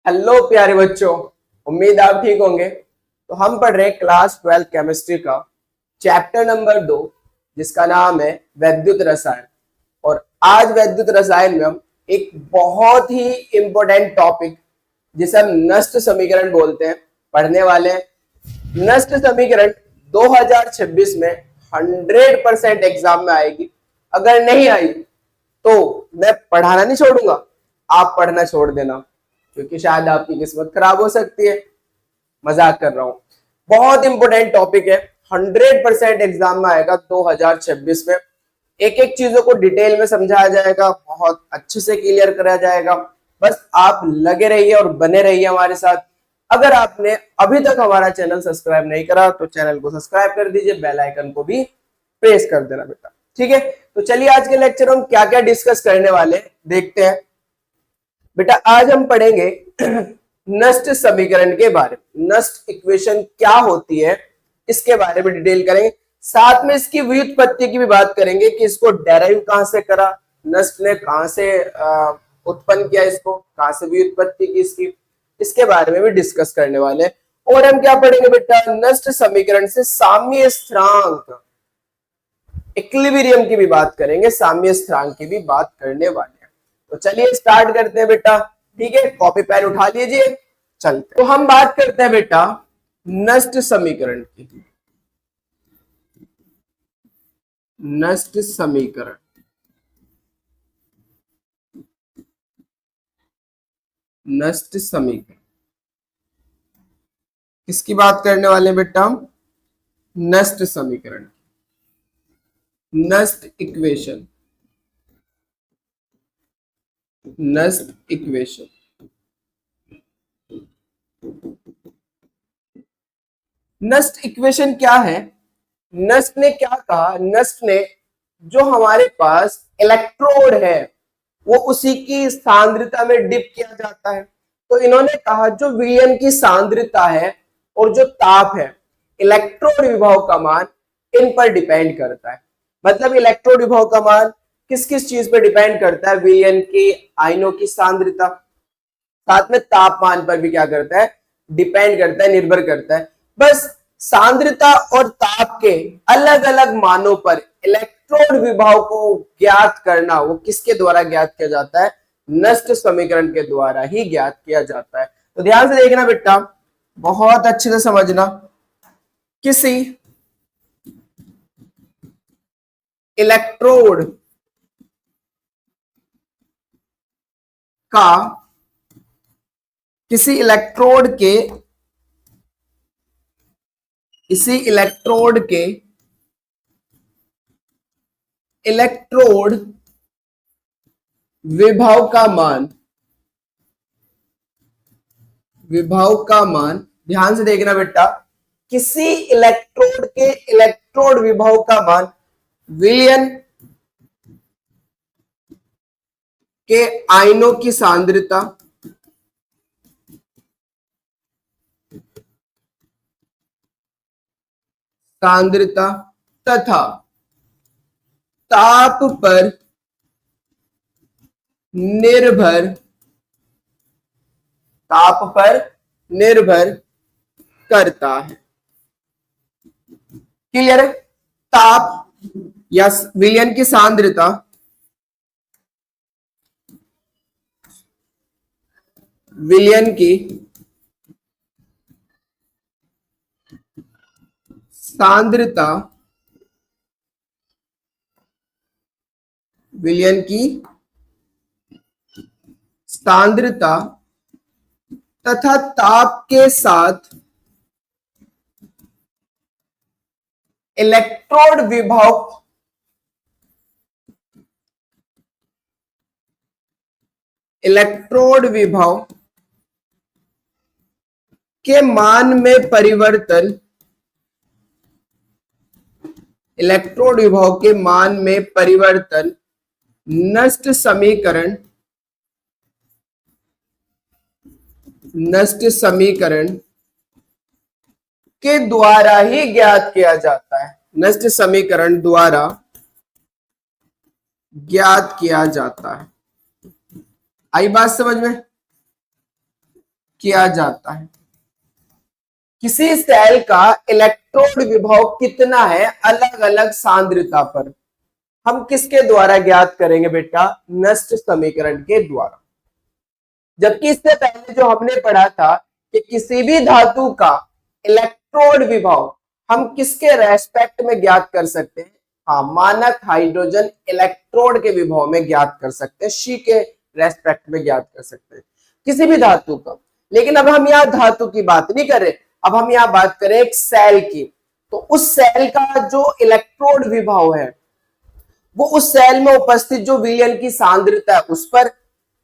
Hello प्यारे बच्चों, उम्मीद आप ठीक होंगे। तो हम पढ़ रहे हैं क्लास 12 केमिस्ट्री का चैप्टर नंबर 2, जिसका नाम है वैद्युत रसायन। और आज वैद्युत रसायन में हम एक बहुत ही इंपॉर्टेंट टॉपिक, जिसे हम नष्ट समीकरण बोलते हैं, पढ़ने वाले हैं। नष्ट समीकरण 2026 में 100% एग्जाम में आएगी। अगर नहीं आई तो मैं पढ़ाना नहीं छोड़ूंगा, आप पढ़ना छोड़ देना, क्योंकि शायद आपकी किस्मत खराब हो सकती है। मजाक कर रहा हूं, बहुत इंपॉर्टेंट टॉपिक है। 100% एग्जाम में आएगा 2026 में। एक एक चीजों को डिटेल में समझाया जाएगा, बहुत अच्छे से क्लियर करा जाएगा। बस आप लगे रहिए और बने रहिए हमारे साथ। अगर आपने अभी तक हमारा चैनल सब्सक्राइब नहीं करा तो चैनल को सब्सक्राइब कर दीजिए, बेल आइकन को भी प्रेस कर देना बेटा, ठीक है। तो चलिए आज के लेक्चर हम क्या क्या डिस्कस करने वाले देखते हैं बेटा। आज हम पढ़ेंगे नष्ट समीकरण के बारे में। नष्ट इक्वेशन क्या होती है इसके बारे में डिटेल करेंगे। साथ में इसकी व्युत्पत्ति की भी बात करेंगे कि इसको डेराइव कहां से करा, नष्ट ने कहां से उत्पन्न किया, इसको कहां से व्युत्पत्ति की इसकी, इसके बारे में भी डिस्कस करने वाले हैं। और हम क्या पढ़ेंगे बेटा, नष्ट समीकरण से साम्य स्थिरांक, इक्विलिब्रियम की भी बात करेंगे, साम्य स्थिरांक की भी बात करने वाले हैं। तो चलिए स्टार्ट करते हैं बेटा, ठीक है। कॉपी पेन उठा लीजिए, चलते। तो हम बात करते हैं बेटा नष्ट समीकरण की। नष्ट समीकरण, नष्ट समीकरण किसकी बात करने वाले हैं बेटा हम? नष्ट समीकरण, नष्ट इक्वेशन, नष्ट इक्वेशन। नष्ट इक्वेशन क्या है? नष्ट ने क्या कहा, नष्ट ने जो हमारे पास इलेक्ट्रोड है वो उसी की सांद्रता में डिप किया जाता है। तो इन्होंने कहा जो विलयन की सांद्रता है और जो ताप है, इलेक्ट्रोड विभव का मान इन पर डिपेंड करता है। मतलब इलेक्ट्रोड विभव का मान किस किस चीज पर डिपेंड करता है? विलयन की आयनों की सांद्रता, साथ में तापमान पर भी क्या करता है, डिपेंड करता है, निर्भर करता है। बस सांद्रता और ताप के अलग अलग मानों पर इलेक्ट्रोड विभव को ज्ञात करना, वो किसके द्वारा ज्ञात किया जाता है? नष्ट समीकरण के द्वारा ही ज्ञात किया जाता है। तो ध्यान से देखना बेटा, बहुत अच्छे से समझना। किसी इलेक्ट्रोड का, किसी इलेक्ट्रोड के, इसी इलेक्ट्रोड के इलेक्ट्रोड विभव का मान, विभव का मान, ध्यान से देखना बेटा, किसी इलेक्ट्रोड के इलेक्ट्रोड विभव का मान विलयन के आयनों की सांद्रता, सांद्रता तथा ताप पर निर्भर, ताप पर निर्भर करता है। क्लियर है? ताप या विलयन की सांद्रता, विलयन की सांद्रता, विलयन की सांद्रता तथा ताप के साथ इलेक्ट्रोड विभव, इलेक्ट्रोड विभव के मान में परिवर्तन, इलेक्ट्रोड विभव के मान में परिवर्तन नष्ट समीकरण, नष्ट समीकरण के द्वारा ही ज्ञात किया जाता है। नष्ट समीकरण द्वारा ज्ञात किया जाता है। आई बात समझ में? किया जाता है। किसी सेल का इलेक्ट्रोड विभव कितना है अलग अलग सांद्रता पर, हम किसके द्वारा ज्ञात करेंगे बेटा? नस्ट समीकरण के द्वारा। जबकि इससे पहले जो हमने पढ़ा था कि किसी भी धातु का इलेक्ट्रोड विभव हम किसके रेस्पेक्ट में ज्ञात कर सकते हैं? हाँ, मानक हाइड्रोजन इलेक्ट्रोड के विभव में ज्ञात कर सकते हैं, शी के रेस्पेक्ट में ज्ञात कर सकते हैं किसी भी धातु का। लेकिन अब हम यहाँ धातु की बात नहीं कर रहे, अब हम यहाँ बात करें एक सेल की। तो उस सेल का जो इलेक्ट्रोड विभव है वो उस सेल में उपस्थित जो विलयन की सांद्रता है उस पर,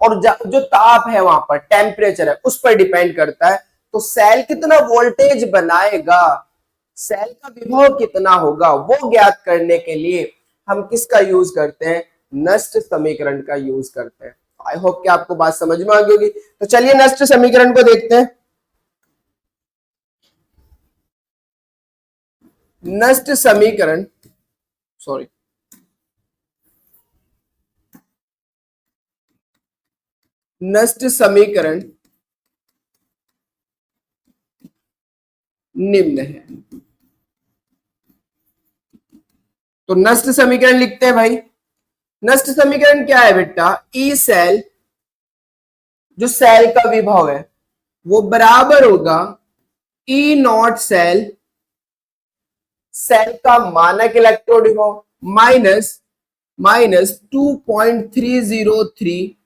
और जो ताप है वहां पर, टेम्परेचर है, उस पर डिपेंड करता है। तो सेल कितना वोल्टेज बनाएगा, सेल का विभव कितना होगा, वो ज्ञात करने के लिए हम किसका यूज करते हैं? नस्ट समीकरण का यूज करते हैं। आई होप कि आपको बात समझ में आ गई होगी। तो चलिए नस्ट समीकरण को देखते हैं। नस्ट समीकरण, सॉरी, नस्ट समीकरण निम्न है। तो नस्ट समीकरण लिखते हैं भाई। नस्ट समीकरण क्या है बेटा? ई सेल, जो सेल का विभव है वो बराबर होगा ई नॉट सेल, सेल का मानक इलेक्ट्रोड विभव, minus 2.303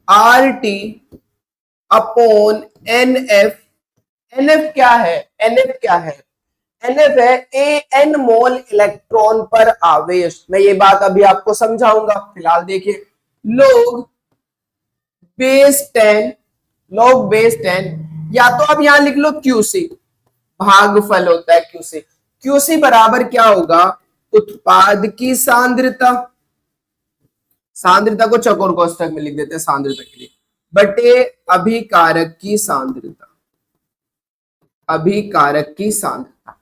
RT upon NF। NF क्या है? NF क्या है? NF है AN मोल इलेक्ट्रॉन पर आवेश। मैं ये बात अभी आपको समझाऊंगा, फिलहाल देखिए। log बेस 10, log बेस 10, या तो आप यहां लिख लो QC, भागफल होता है QC। QC बराबर क्या होगा? उत्पाद की सांद्रता, सांद्रता को चौकोर कोष्ठक में लिख देते हैं सांद्रता के लिए, बटे अभिकारक की सांद्रता, अभिकारक की सांद्रता।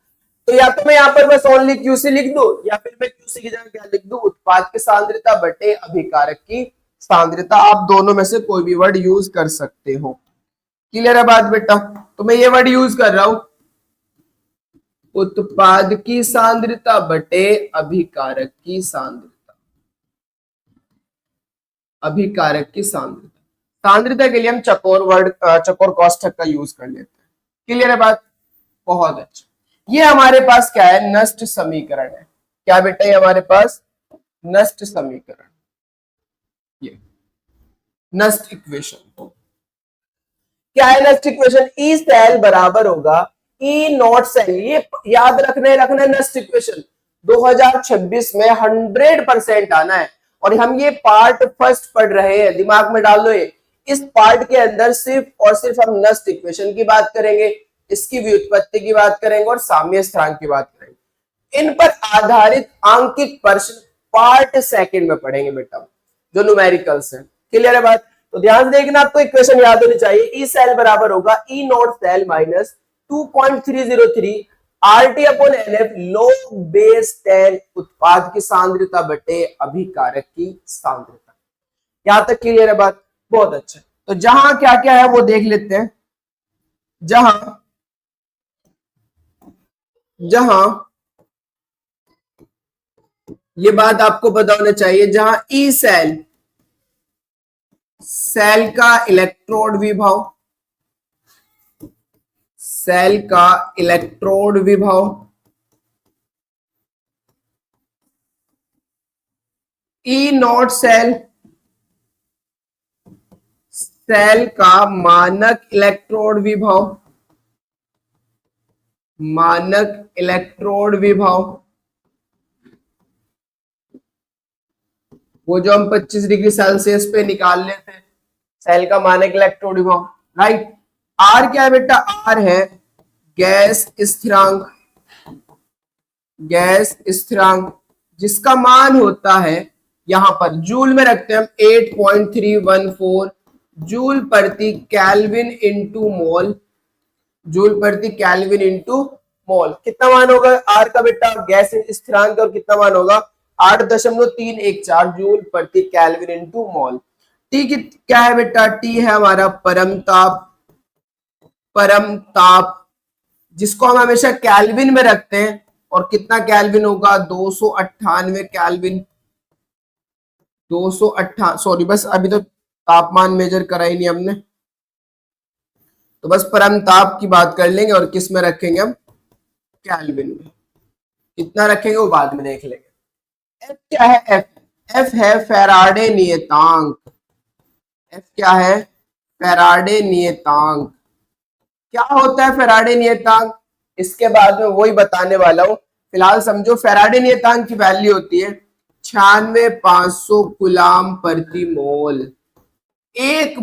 तो या तो मैं यहां पर बस ओनली QC लिख दूं, या फिर मैं QC की जगह क्या लिख दूं? उत्पाद की सांद्रता बटे अभिकारक की सांद्रता। आप दोनों में से कोई भी वर्ड यूज कर सकते हो। क्लियर है बात बेटा? तो मैं ये वर्ड यूज कर रहा हूं, उत्पाद की सांद्रता बटे अभिकारक की सांद्रता, अभिकारक की सांद्रता। सांद्रता के लिए हम चकोर वर्ड, चकोर कोष्ठक का यूज कर लेते हैं। क्लियर है बात? बहुत अच्छा। ये हमारे पास क्या है? नस्ट समीकरण है। क्या बेटा? ये हमारे पास नस्ट समीकरण, ये नस्ट इक्वेशन। क्या है नस्ट इक्वेशन? ई सेल बराबर होगा ई नॉट सेल। ये याद रखना है नस्ट इक्वेशन 2026 में 100% आना है। और हम ये पार्ट फर्स्ट पढ़ रहे हैं, दिमाग में डाल लो ये। इस पार्ट के अंदर सिर्फ और सिर्फ हम नस्ट इक्वेशन की बात करेंगे, इसकी व्युत्पत्ति की बात करेंगे और साम्य स्थिरांक की बात करेंगे। इन पर आधारित आंकिक प्रश्न पार्ट सेकंड में पढ़ेंगे बेटा, जो न्यूमेरिकल्स है। क्लियर है बात? तो ध्यान से देखना, आपको इक्वेशन याद होनी चाहिए। ई सेल बराबर होगा E not cell minus 2.303 RT upon NF log base 10 उत्पाद की सांद्रता बटे अभिकारक की सांद्रता। यहां तक क्लियर है बात? बहुत अच्छा। तो जहां क्या क्या है वो देख लेते हैं। जहां ये बात आपको पता होना चाहिए, जहां ई सेल, सेल का इलेक्ट्रोड विभव, सेल का इलेक्ट्रोड विभव ई नॉट सेल, सेल का मानक इलेक्ट्रोड विभव, मानक इलेक्ट्रोड विभव, वो जो हम 25 डिग्री सेल्सियस पे निकाल लेते हैं, सेल का मानक इलेक्ट्रोड विभव, राइट। आर क्या है बेटा? आर है गैस स्थिरांक, गैस स्थिरांक जिसका मान होता है यहां पर जूल में रखते हैं हम 8.314 जूल प्रति केल्विन इंटू मोल, जूल प्रति केल्विन इंटू मोल। कितना मान होगा आर का बेटा? गैस स्थिरांक। और कितना मान होगा? 8.314 जूल प्रति केल्विन इंटू मोल। टी क्या है बेटा? टी है हमारा परम ताप, परम ताप जिसको हम हमेशा केल्विन में रखते हैं। और कितना केल्विन होगा? 298 केल्विन। 208 सॉरी, बस अभी तो तापमान मेजर करा ही नहीं हमने, तो बस परम ताप की बात कर लेंगे और किस में रखेंगे हम? केल्विन में। कितना रखेंगे वो बाद में देख लेंगे। एफ क्या है? एफ है फैराडे नियतांक। एफ क्या है? फैराडे नियतांक। क्या होता है फैराडे नियतांक? इसके बाद में वही बताने वाला हूं। फिलहाल समझो फैराडे नियतांक की वैल्यू होती है 96,500 कूलाम प्रति मोल। एक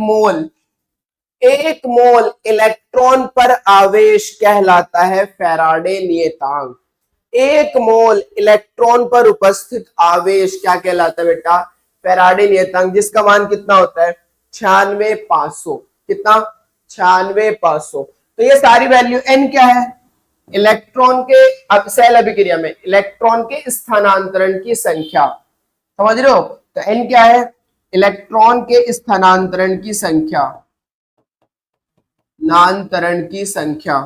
मोल इलेक्ट्रॉन पर आवेश कहलाता है फैराडे नियतांक। एक मोल इलेक्ट्रॉन पर उपस्थित आवेश क्या कहलाता है बेटा? फैराडे नियतांक, जिसका मान कितना होता है? 96,500। कितना? 96,500। तो ये सारी वैल्यू। एन क्या है? इलेक्ट्रॉन के अब सेल अभिक्रिया में इलेक्ट्रॉन के स्थानांतरण की संख्या, समझ रहे हो? तो एन क्या है? इलेक्ट्रॉन के स्थानांतरण की संख्या, नांतरण की संख्या।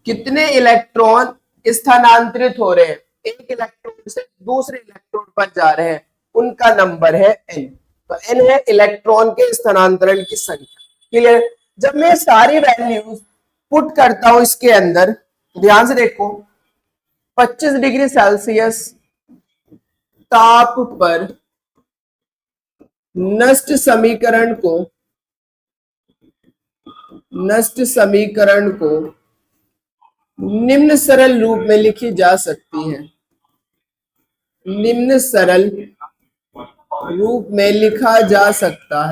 कितने इलेक्ट्रॉन स्थानांतरित हो रहे हैं, एक इलेक्ट्रॉन से दूसरे इलेक्ट्रॉन पर जा रहे हैं, उनका नंबर है एन। तो एन है इलेक्ट्रॉन के स्थानांतरण की संख्या। क्लियर? जब मैं सारी वैल्यूज पुट करता हूं इसके अंदर, ध्यान से देखो, 25 डिग्री सेल्सियस ताप पर नष्ट समीकरण को निम्न सरल रूप में लिखी जा सकती है। निम्न सरल रूप में लिखा जा सकता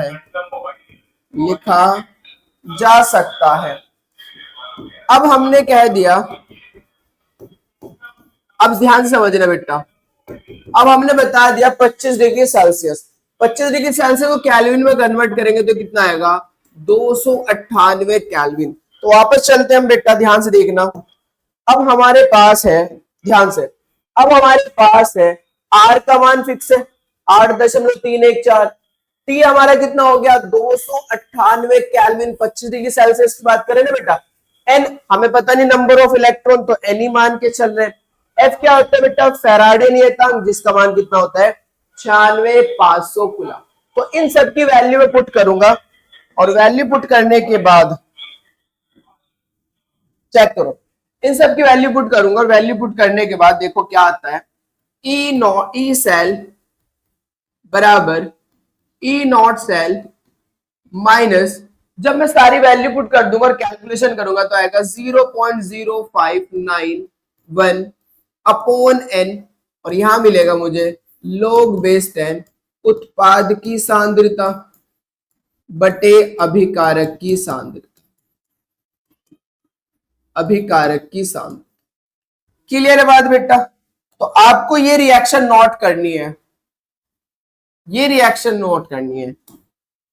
है। अब हमने कह दिया, अब ध्यान से समझना बेटा, अब हमने बता दिया 25 डिग्री सेल्सियस। 25 डिग्री सेल्सियस को केल्विन में कन्वर्ट करेंगे तो कितना आएगा? 298 केल्विन। तो वापस चलते हैं हम बेटा, ध्यान से देखना। अब हमारे पास है, ध्यान से, अब हमारे पास है आर का मान फिक्स है 8.314। टी हमारा कितना हो गया? 298 केल्विन। 25 डिग्री सेल्सियस की बात करें ना बेटा। एन हमें पता नहीं, नंबर ऑफ इलेक्ट्रॉन, तो एन ही मान के चल रहे हैं। एफ क्या होता है बेटा? फैराडे नियतांक, जिसका मान कितना होता है? 96,500 कूलम। तो इन सब की वैल्यू में पुट करूंगा और वैल्यू पुट करने के बाद चेक करो, इन सब की वैल्यू पुट करूंगा और वैल्यू पुट करने के बाद देखो क्या आता है। ई सेल बराबर ई नॉट सेल माइनस, जब मैं सारी वैल्यू पुट कर दूंगा और कैलकुलेशन करूंगा तो आएगा 0.0591 अपॉन एन, और यहां मिलेगा मुझे log बेस 10 उत्पाद की सांद्रता बटे अभिकारक की सांद्रता। अभिकारक की सांद्रता। क्लियर है बात बेटा? तो आपको ये रिएक्शन नोट करनी है, ये रिएक्शन नोट करनी है।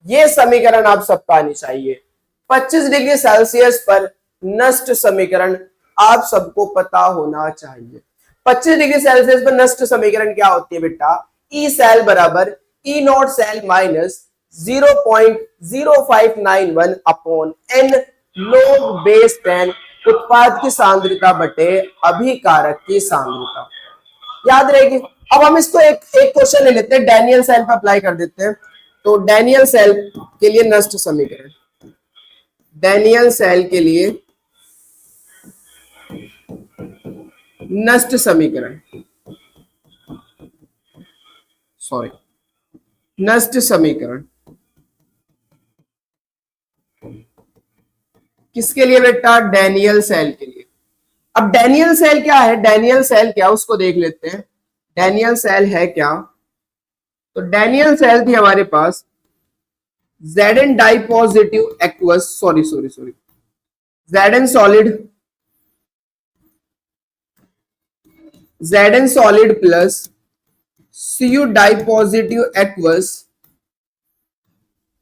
ये समीकरण आप सबको आनी चाहिए। 25 डिग्री सेल्सियस पर नष्ट समीकरण आप सबको पता होना चाहिए। 25 डिग्री सेल्सियस पर नष्ट समीकरण क्या होती है बेटा? ई सेल बराबर E not cell minus 0.0591 upon n log base 10 उत्पाद की सांद्रता बटे अभिकारक की सांद्रता। याद रहेगी। अब हम इसको एक क्वेश्चन ले लेते हैं, डैनियल सेल पर अप्लाई कर देते हैं। तो डैनियल सेल के लिए नष्ट समीकरण, डैनियल सेल के लिए नष्ट समीकरण, सॉरी, नष्ट समीकरण किसके लिए बेटा? डैनियल सेल के लिए। अब डैनियल सेल क्या है? डैनियल सेल क्या उसको देख लेते हैं। डैनियल सेल है क्या? तो डैनियल सेल थी हमारे पास Zn di positive aqueous, sorry Zn solid plus Cu di positive aqueous,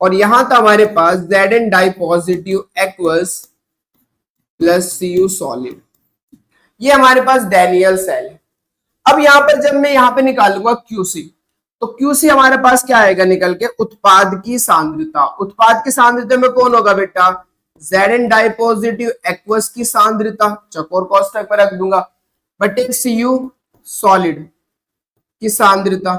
और यहां था हमारे पास Zn di positive aqueous plus Cu solid. ये हमारे पास डैनियल सेल है। अब यहां पर जब मैं यहां पे निकालूंगा क्यूसी, तो क्यूसी हमारे पास क्या आएगा निकल के, उत्पाद की सांद्रता। उत्पाद की सांद्रता में कौन होगा बेटा, Zn डाई पॉजिटिव एक्वस की सांद्रता, चकोर कोष्ठक पर रख दूंगा, बटे Cu सॉलिड की सांद्रता,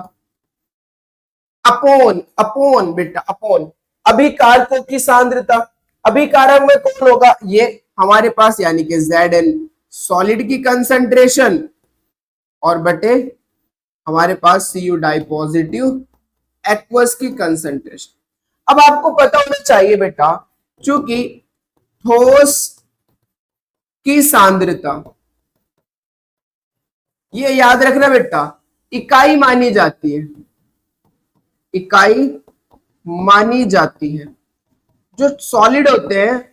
अपोन अपोन बेटा अपोन अभिकारकों की सांद्रता। अभिकारक में कौन होगा, ये हमारे पास यानी कि Zn सॉलिड की कंसंट्रेशन और बटे हमारे पास Cu डाई पॉजिटिव एक्वस की कंसंट्रेशन। अब आपको पता होना चाहिए बेटा, चूंकि ठोस की सांद्रता, ये याद रखना बेटा, इकाई मानी जाती है, इकाई मानी जाती है। जो सॉलिड होते हैं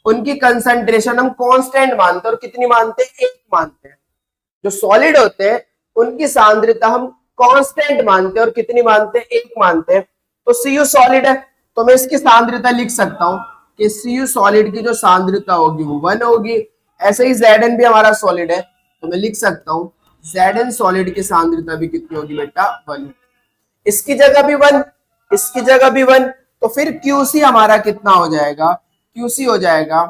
उनकी कंसंट्रेशन हम कांस्टेंट मानते हैं, और कितनी मानते हैं, एक मानते हैं। जो सॉलिड होते हैं उनकी सांद्रता हम कांस्टेंट मानते हैं, और कितनी मानते हैं, एक मानते हैं। तो Cu सॉलिड है, तो मैं इसकी सांद्रता लिख सकता हूं कि Cu सॉलिड की जो सांद्रता होगी वो 1 होगी। ऐसे ही Zn भी हमारा सॉलिड है, तो मैं लिख सकता हूं Zn सॉलिड की सांद्रता भी कितनी होगी बेटा, 1। इसकी जगह भी 1, इसकी जगह भी 1, तो फिर Qc हमारा कितना हो जाएगा, Qc हो जाएगा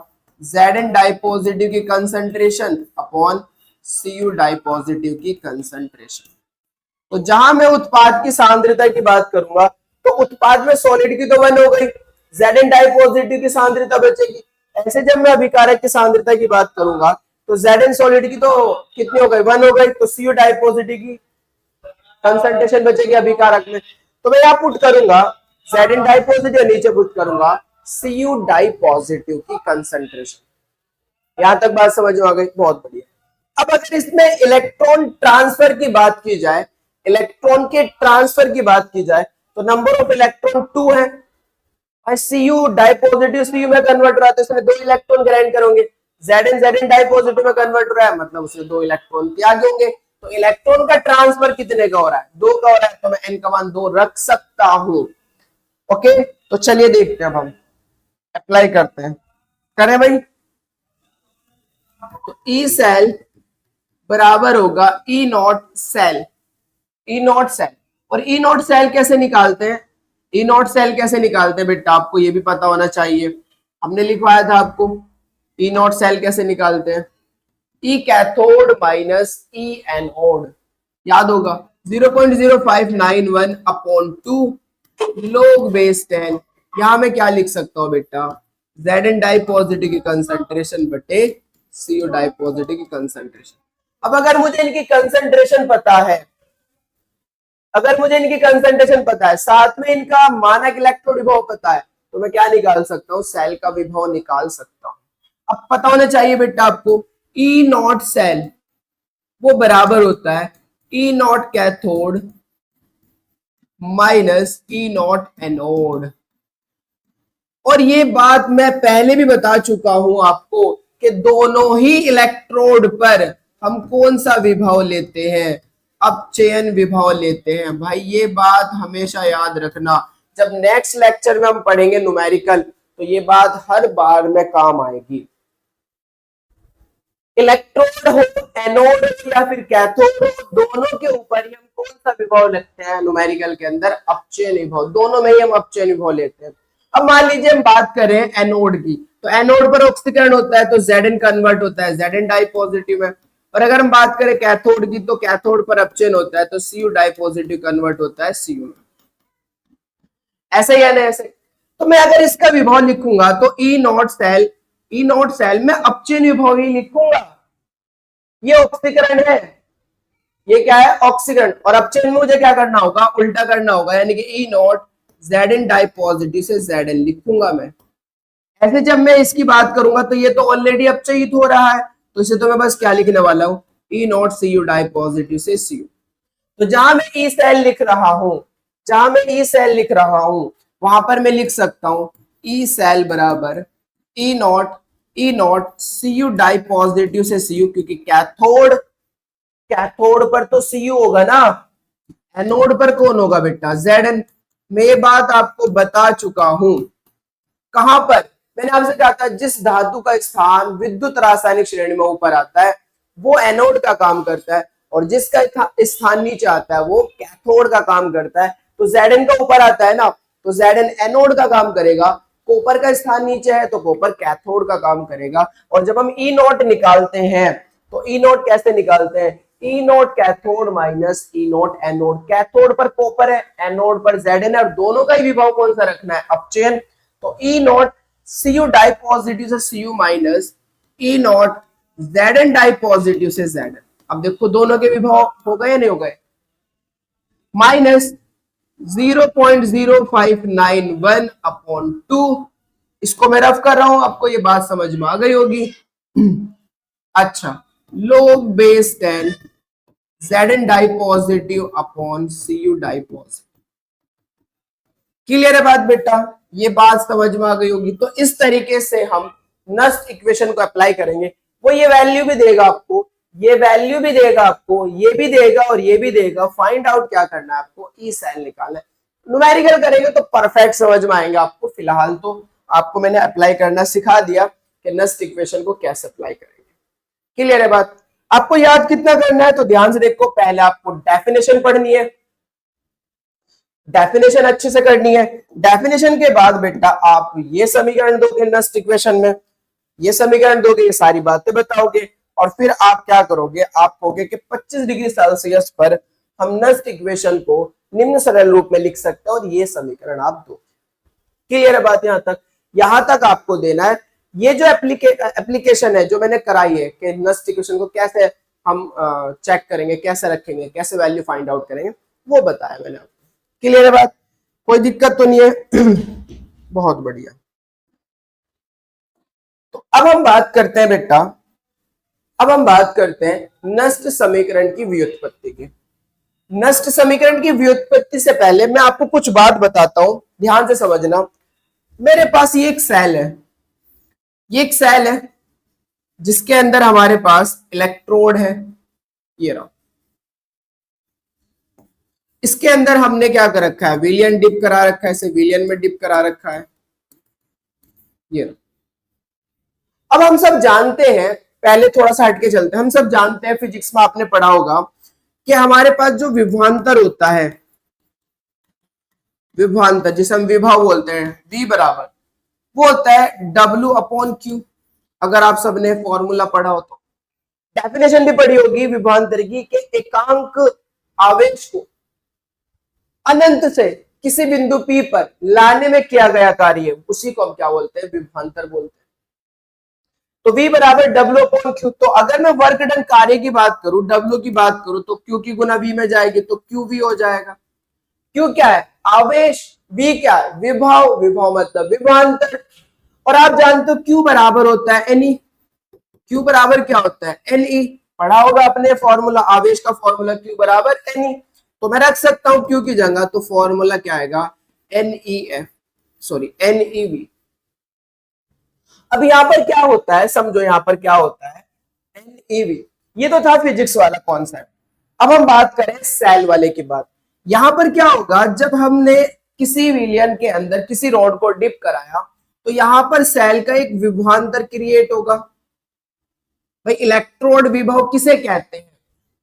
Zn डाई पॉजिटिव की concentration upon Cu di positive की कंसंट्रेशन। तो जहां मैं उत्पाद की सांद्रता की बात करूंगा, तो उत्पाद में सॉलिड की तो 1 हो गई, Zn डाई पॉजिटिव की सांद्रता बचेगी। ऐसे जब मैं अभिकारक की सांद्रता की बात करूंगा, तो Zn सॉलिड की तो कितनी हो गई, 1 हो गई, तो Cu डाई पॉजिटिव की कंसंट्रेशन बचेगी अभिकारक में। तो मैं यहां पुट करूंगा Zn डाई पॉजिटिव, नीचे पुट करूंगा Cu डाई पॉजिटिव की कंसंट्रेशन। यहां तक बात समझ में आ गई, बहुत बढ़िया। अब अगर इसमें इलेक्ट्रॉन ट्रांसफर की बात की जाए, इलेक्ट्रॉन के ट्रांसफर की बात की जाए, तो नंबर ऑफ इलेक्ट्रॉन 2 है। Cu डाई पॉजिटिव Cu में कन्वर्ट हो रहा है, तो इसमें 2 इलेक्ट्रॉन ग्रहण करेंगे। Zn डाई पॉजिटिव में कन्वर्ट हो रहा है, मतलब उसमें 2 इलेक्ट्रॉन त्याग होंगे। तो इलेक्ट्रॉन का ट्रांसफर कितने का हो रहा है, 2 का हो रहा है, तो मैं n का मान 2 रख सकता हूं। ओके, तो चलिए देखते हैं, अब हम अप्लाई करते हैं, करें भाई। तो ई सेल बराबर होगा E not cell, E not cell. और ई नॉट सेल कैसे निकालते हैं, ई नॉट सेल कैसे निकालते हैं बेटा, आपको ये भी पता होना चाहिए, हमने लिखवाया था आपको। ई नॉट सेल कैसे निकालते हैं, ई कैथोड माइनस ई एनोड, याद होगा 0.0591 अपॉन 2 log बेस 10। यहां मैं क्या लिख सकता हूं बेटा, Zn डाई पॉजिटिव की कंसंट्रेशन बटे Cu डाई पॉजिटिव की कंसंट्रेशन। अब अगर मुझे इनकी कंसंट्रेशन पता है, अगर मुझे इनकी कंसंट्रेशन पता है, साथ में इनका मानक इलेक्ट्रॉन विभव पता है, तो मैं क्या निकाल सकता हूं, सेल का विभव निकाल सकता हूं। अब पता होना चाहिए बेटा आपको, ई नॉट सेल वो बराबर होता है E nought cathode minus E nought anode. और ये बात मैं पहले भी बता चुका हूं आपको कि दोनों ही इलेक्ट्रोड पर हम कौन सा विभव लेते हैं, अपचयन विभव लेते हैं। भाई ये बात हमेशा याद रखना, जब नेक्स्ट लेक्चर में हम पढ़ेंगे न्यूमेरिकल, तो ये बात हर बार में काम आएगी। इलेक्ट्रोड हो, एनोड हो या फिर कैथोड हो, दोनों के ऊपर ही हम कौन सा विभव लेते हैं न्यूमेरिकल के अंदर, अपचयन विभव। दोनों में ही हम अपचयन विभव लेते हैं। अब मान लीजिए हम बात करें एनोड की, तो एनोड पर ऑक्सीकरण होता है, तो Zn कन्वर्ट होता है, Zn डाई पॉजिटिव है। और अगर हम बात करें कैथोड की, तो कैथोड पर अपचयन होता है, तो Cu डाई पॉजिटिव कन्वर्ट होता है Cu। ऐसे ही है ना, ऐसे। तो मैं अगर इसका विभव लिखूंगा, तो E not cell, E not cell में अपचयन विभव ही लिखूंगा। ये ऑक्सीकरण है, ये क्या है, ऑक्सीकरण। और अपचयन में मुझे क्या करना होगा, उल्टा करना होगा, यानी कि ई नॉट Zn डाई पॉजिटिव से Zn लिखूंगा मैं। ऐसे जब मैं इसकी बात करूंगा, तो ये तो ऑलरेडी अपचयित हो रहा है, तो इसे तो मैं बस क्या लिखने वाला हूं, ई नॉट Cu डाई पॉजिटिव से Cu। तो जहां मैं ई सेल लिख रहा हूं, जहां मैं ई सेल लिख रहा हूं, वहां पर मैं लिख सकता हूं ई सेल बराबर E not Cu di positive से Cu, क्योंकि कैथोड, कैथोड पर तो Cu होगा ना, एनोड पर कौन होगा बेटा, Zn। मैं ये बात आपको बता चुका हूं, कहां पर, मैंने आपसे कहा था जिस धातु का स्थान विद्युत रासायनिक श्रेणी में ऊपर आता है वो एनोड का काम करता है, और जिसका स्थान नीचे आता है वो कैथोड का काम करता है। तो Zn का ऊपर आता है ना, तो Zn एनोड का काम करेगा, कॉपर का स्थान नीचे है तो कॉपर कैथोड का काम करेगा। और जब हम ई नोट निकालते हैं तो ई नोट कैसे निकालते हैं, ई नोट कैथोड माइनस ई नोट एनोड, कैथोड पर कॉपर है, एनोड पर Zn है, और दोनों का ही विभव कौन सा रखना है, अपचयन। तो ई नोट Cu डाई पॉजिटिव से Cu माइनस ई नोट Zn डाई पॉजिटिव से Zn। अब देखो दोनों के विभव हो गए या नहीं हो गए, माइनस 0.0591 अपॉन 2। इसको मैं रफ कर रहा हूं, आपको ये बात समझ में आ गई होगी। अच्छा, log base 10 Zn di positive upon Cu di positive. Clear है बात बेटा, ये बात समझ में आ गई होगी। तो इस तरीके से हम नस्ट इक्वेशन को अप्लाई करेंगे। वो ये वैल्यू भी देगा आपको, ये वैल्यू भी देगा आपको, ये भी देगा और ये भी देगा। फाइंड आउट क्या करना है आपको, ई सेल निकालना है। न्यूमेरिकल करेंगे तो परफेक्ट समझ में आएंगे आपको। फिलहाल तो आपको मैंने अप्लाई करना सिखा दिया कि नस्ट इक्वेशन को कैसे अप्लाई करेंगे। क्लियर है बात। आपको याद कितना करना है, तो ध्यान से देखो, पहले आपको डेफिनेशन पढ़नी है, डेफिनेशन अच्छे से करनी है। डेफिनेशन के बाद बेटा आप ये समीकरण दोगे नस्ट इक्वेशन में, ये समीकरण दोगे, ये सारी बातें बताओगे, और फिर आप क्या करोगे, आप कहोगे कि 25 डिग्री सेल्सियस पर हम नस्ट इक्वेशन को निम्न सरल रूप में लिख सकते हैं, और ये समीकरण आप दो। क्लियर है बात यहां तक आपको देना है। ये जो एप्लीकेशन है जो मैंने कराई है कि नस्ट इक्वेशन को कैसे हम चेक करेंगे, कैसे रखेंगे, कैसे वैल्यू फाइंड आउट करेंगे, वो बताया मैंने आपको। क्लियर है बात, कोई दिक्कत तो नहीं है। बहुत बढ़िया। तो अब हम बात करते हैं बेटा, अब हम बात करते हैं नष्ट समीकरण की व्युत्पत्ति की। नष्ट समीकरण की व्युत्पत्ति से पहले मैं आपको कुछ बात बताता हूं, ध्यान से समझना। मेरे पास ये एक सेल है, ये एक सेल है जिसके अंदर हमारे पास इलेक्ट्रोड है, ये रहा। इसके अंदर हमने क्या कर रखा है, विलियन डिप करा रखा है, इसे विलियन में डिप करा रखा है, ये रहा। अब हम सब जानते हैं, पहले थोड़ा सा हटके चलते हैं, हम सब जानते हैं, फिजिक्स में आपने पढ़ा होगा कि हमारे पास जो विभवांतर होता है, विभवांतर जिसे हम विभव बोलते हैं, V बराबर वो होता है W अपॉन Q। अगर आप सबने फॉर्मूला पढ़ा हो तो, डेफिनेशन भी पढ़ी होगी विभवांतर की कि एकांक आवेश को अनंत से किसी बिंदु P पर लाने में किया गया कार्य, उसी को हम क्या बोलते हैं, विभवांतर बोलते हैं। तो V बराबर W अपॉन Q। तो अगर मैं वर्क डन कार्य की बात करूं, W की बात करूं, तो Q की गुना V में जाएगी, तो QV हो जाएगा। Q क्या है, आवेश, V क्या है, विभव, विभव मतलब विभवांतर। और आप जानते हो Q बराबर होता है Ne। Q बराबर क्या होता है, Ne। पढ़ा होगा अपने फॉर्मूला, आवेश का फॉर्मूला Q बराबर Ne। तो मैं रख सकता हूं Q की जगह, तो फॉर्मूला क्या आएगा, NeV। अब यहां पर क्या होता है, समझो यहां पर क्या होता है, NeV। ये तो था फिजिक्स वाला कॉन्सेप्ट। अब हम बात करें सेल वाले की बात। यहां पर क्या होगा, जब हमने किसी विलियन के अंदर किसी रॉड को डिप कराया, तो यहां पर सेल का एक विभवांतर क्रिएट होगा। भाई इलेक्ट्रोड विभव किसे कहते हैं,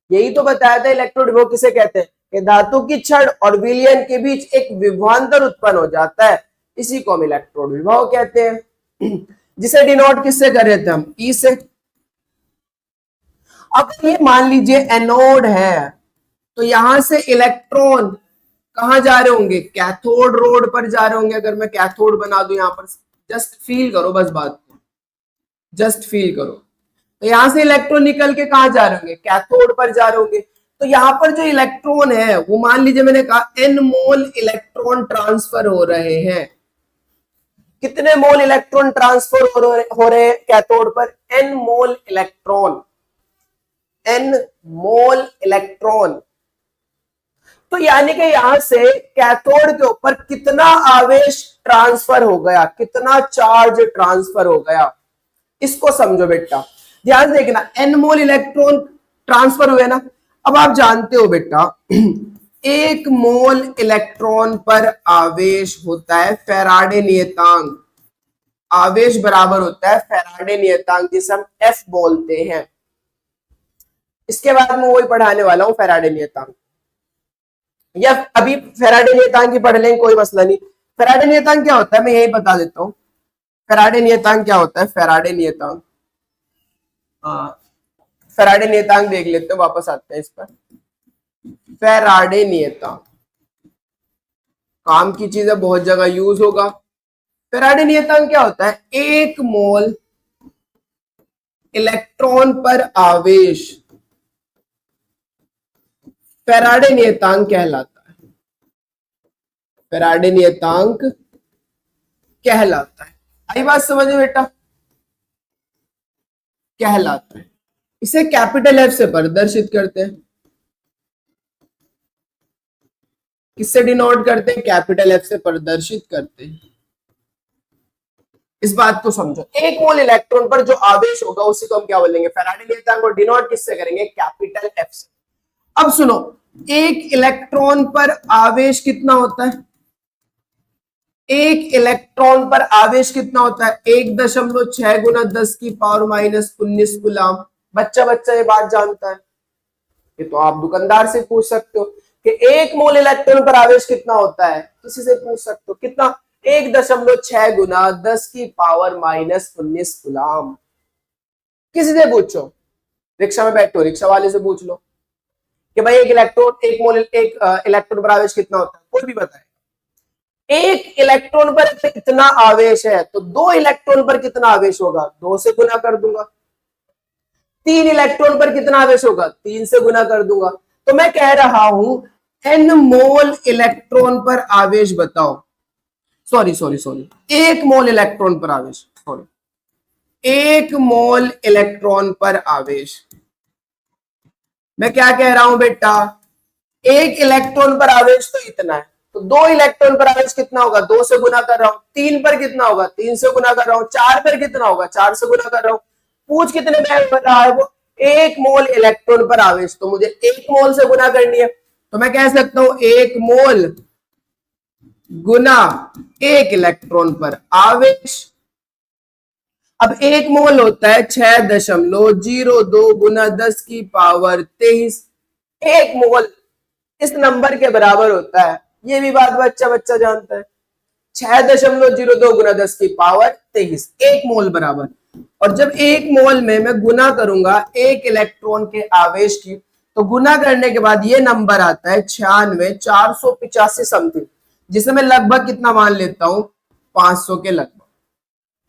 यही तो बताया था, इलेक्ट्रोड विभव किसे कहते हैं कि धातु की छड़ और विलियन के बीच एक विभवांतर उत्पन्न हो जाता है, इसी को हम इलेक्ट्रोड विभव कहते हैं, जिसे डिनोट किससे कर रहे थे हम, ई से। अब ये मान लीजिए एनोड है, तो यहां से इलेक्ट्रॉन कहां जा रहे होंगे, कैथोड रोड पर जा रहे होंगे। अगर मैं कैथोड बना दूं यहां पर, जस्ट फील करो बस बात को, जस्ट फील करो। तो यहां से इलेक्ट्रॉन निकल के कहां जा रहे होंगे, कैथोड पर जा रहे होंगे। तो यहां पर जो इलेक्ट्रॉन है वो मान लीजिए मैंने कहा n मोल इलेक्ट्रॉन ट्रांसफर हो रहे हैं। कितने मोल इलेक्ट्रॉन ट्रांसफर हो रहे हैं कैथोड पर, n मोल इलेक्ट्रॉन, n मोल इलेक्ट्रॉन। तो यानी कि यहां से कैथोड के ऊपर कितना आवेश ट्रांसफर हो गया, कितना चार्ज ट्रांसफर हो गया, इसको समझो बेटा, ध्यान देखना। n मोल इलेक्ट्रॉन ट्रांसफर हुए ना। अब आप जानते हो बेटा, 1 मोल इलेक्ट्रॉन पर आवेश होता है फैराडे नियतांक। आवेश बराबर होता है फैराडे नियतांक, जिसे हम F बोलते हैं। इसके बाद मैं वही पढ़ाने वाला हूं फैराडे नियतांक, या अभी फैराडे नियतांक ही पढ़ लें, कोई मसला नहीं। फैराडे नियतांक क्या होता है मैं यही बता देता हूं। फैराडे नियतांक क्या होता है, फैराडे नियतांक, फैराडे नियतांक देख लेते हैं, वापस आते हैं इस पर। फैराडे नियतांक काम की चीज है, बहुत जगह यूज होगा। फैराडे नियतांक क्या होता है, एक मोल इलेक्ट्रॉन पर आवेश फैराडे नियतांक कहलाता है। फैराडे नियतांक कहलाता है। आई बात समझ में बेटा, कहलाता है। इसे कैपिटल एफ से प्रदर्शित करते हैं। किससे डिनोट करते हैं, कैपिटल एफ से प्रदर्शित करते हैं। इस बात को समझो, एक मोल इलेक्ट्रॉन पर जो आवेश होगा उसी को हम क्या बोलेंगे, फैराडे नियतांक को डिनोट किससे करेंगे, कैपिटल एफ से। अब सुनो, एक इलेक्ट्रॉन पर आवेश कितना होता है, एक इलेक्ट्रॉन पर आवेश कितना होता है, 1.6 गुना 10 की पावर माइनस 19 गुलाम। बच्चा बच्चा ये बात जानता है, ये तो आप दुकानदार से पूछ सकते हो कि एक मोल इलेक्ट्रॉन पर आवेश कितना होता है, किसी से पूछ सकते हो कितना, 1.6 गुना 10 की पावर माइनस 19 गुलाम। किसी से पूछो, रिक्शा में बैठो रिक्शा वाले से पूछ लो कि भाई एक इलेक्ट्रॉन पर आवेश कितना होता है, कोई भी बताए। एक इलेक्ट्रॉन पर कितना आवेश है, तो 2 इलेक्ट्रॉन पर कितना आवेश होगा, 2 से गुना कर दूंगा। 3 इलेक्ट्रॉन पर कितना आवेश होगा, 3 से गुना कर दूंगा। तो मैं कह रहा हूं n मोल इलेक्ट्रॉन पर आवेश बताओ, सॉरी सॉरी सॉरी, 1 मोल इलेक्ट्रॉन पर आवेश, सॉरी 1 मोल इलेक्ट्रॉन पर आवेश। मैं क्या कह रहा हूं बेटा, 1 इलेक्ट्रॉन पर आवेश तो इतना है, तो 2 इलेक्ट्रॉन पर आवेश कितना होगा, 2 से गुना कर रहा हूं। 3 पर कितना होगा, 3 से गुना कर रहा हूं। 4 पर कितना होगा, 4 से गुना कर रहा हूं। पूछ कितने में बन रहा है वो, 1 मोल इलेक्ट्रॉन पर आवेश, तो मुझे 1 मोल से गुना करनी है। तो मैं कह सकता हूं 1 मोल गुना 1 इलेक्ट्रॉन पर आवेश। अब 1 मोल होता है 6.02 गुना 10 की पावर 23। 1 मोल इस नंबर के बराबर होता है, ये भी बात बच्चा बच्चा जानता है। 6.02 गुना 10 की पावर 23, 1 मोल बराबर। और जब 1 मोल में मैं गुना करूंगा 1 इलेक्ट्रॉन के आवेश की, तो गुना करने के बाद ये नंबर आता है 96,485 समथिंग, जिसे मैं लगभग कितना मान लेता हूं, 500 के लगभग।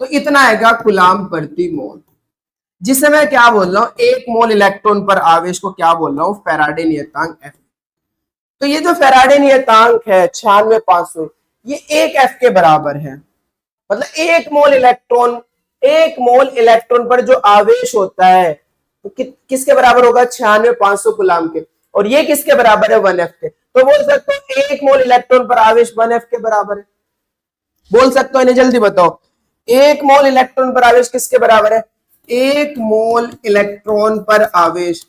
तो इतना आएगा कूलाम प्रति मोल, जिसे मैं क्या बोल रहा हूं, 1 मोल इलेक्ट्रॉन पर आवेश को क्या बोल रहा हूं, फैराडे नियतांक F। तो ये जो फैराडे नियतांक है 96,500, ये 1 F के बराबर है। मतलब 1 मोल इलेक्ट्रॉन पर जो आवेश होता है तो किसके बराबर होगा, 96,500 कूलाम के। और ये किसके बराबर है, 1 F के। तो बोल सकते हो 1 मोल इलेक्ट्रॉन पर आवेश 1 F के बराबर है। बोल सकते हो, इन्हें जल्दी बताओ, 1 मोल इलेक्ट्रॉन पर आवेश किसके बराबर है, 1 मोल इलेक्ट्रॉन पर आवेश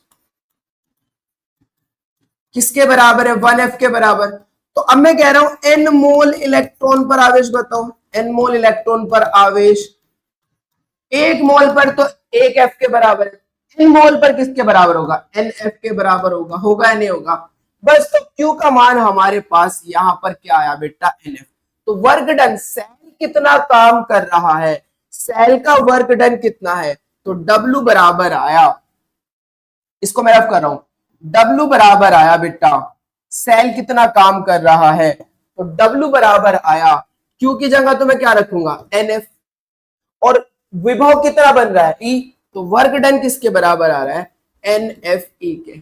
किसके बराबर है, 1 F के बराबर। तो अब मैं कह रहा हूं n मोल इलेक्ट्रॉन पर आवेश बताओ, n मोल इलेक्ट्रॉन पर आवेश 1 मोल पर तो 1 F के बराबर है, n मोल पर किसके बराबर होगा, n F के बराबर होगा या नहीं होगा। बस तो Q का मान हमारे पास यहां पर क्या आया बेटा, NF। तो वर्क डन, सेल कितना काम कर रहा है, सेल का वर्क डन कितना है, तो W बराबर आया, इसको मैं रफ कर रहा हूं, W बराबर आया बेटा, सेल कितना काम कर रहा है, तो W बराबर आया, Q की जगह तो मैं क्या रखूंगा, NF। और विभव कितना बन रहा है, E, तो वर्क डन किसके बराबर आ रहा है, NFE के।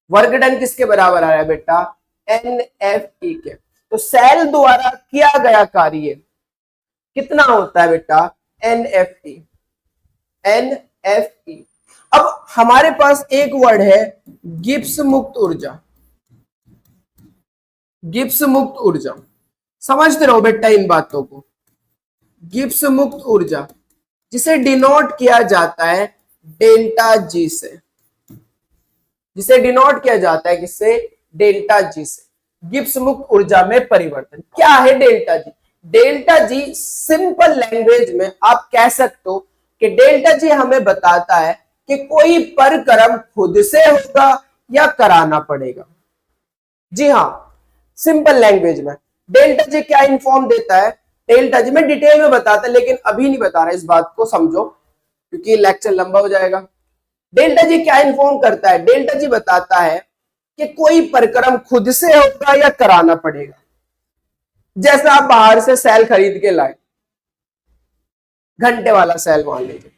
वर्क डन किसके बराबर आ रहा है बेटा, NFE के। तो सेल द्वारा किया गया कार्य कितना होता है बेटा, NFE। NFE। अब हमारे पास एक वर्ड है गिब्स मुक्त ऊर्जा। गिब्स मुक्त ऊर्जा समझते रहो बेटा इन बातों को। गिब्स मुक्त ऊर्जा जिसे डिनोट किया जाता है डेल्टा जी से, जिसे डिनोट किया जाता है किससे, डेल्टा जी से। गिब्स मुक्त ऊर्जा में परिवर्तन क्या है, delta G. Delta G simple language में आप कह सकते हो कि डेल्टा जी हमें बताता है कि कोई परक्रम खुद से होगा या कराना पड़ेगा। जी हाँ, सिंपल लैंग्वेज में डेल्टा जी क्या इन्फॉर्म देता है, डेल्टा जी मैं डिटेल में बताता लेकिन अभी नहीं बता रहा, इस बात को समझो क्योंकि लेक्चर लंबा हो जाएगा। डेल्टा जी क्या इन्फॉर्म करता है, डेल्टा जी बताता है कि कोई परक्रम खुद से होगा या कराना पड़ेगा। जैसे आप बाहर से सेल खरीद के लाए, घंटे वाला सेल मान लीजिए।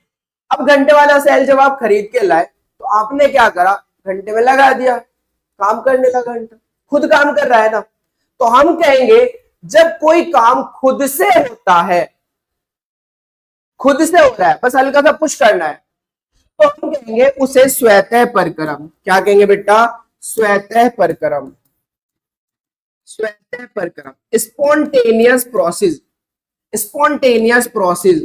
अब घंटे वाला सेल जब आप खरीद के लाए तो आपने क्या करा, घंटे में लगा दिया, काम करने लगा, घंटा खुद काम कर रहा है ना। तो हम कहेंगे जब कोई काम खुद से होता है, खुद से हो रहा है, बस हल्का सा पुश करना है, तो हम कहेंगे उसे स्वतः परक्रम। क्या कहेंगे बेटा, स्वतः परक्रम। स्वतः परक्रम, spontaneous process, spontaneous process,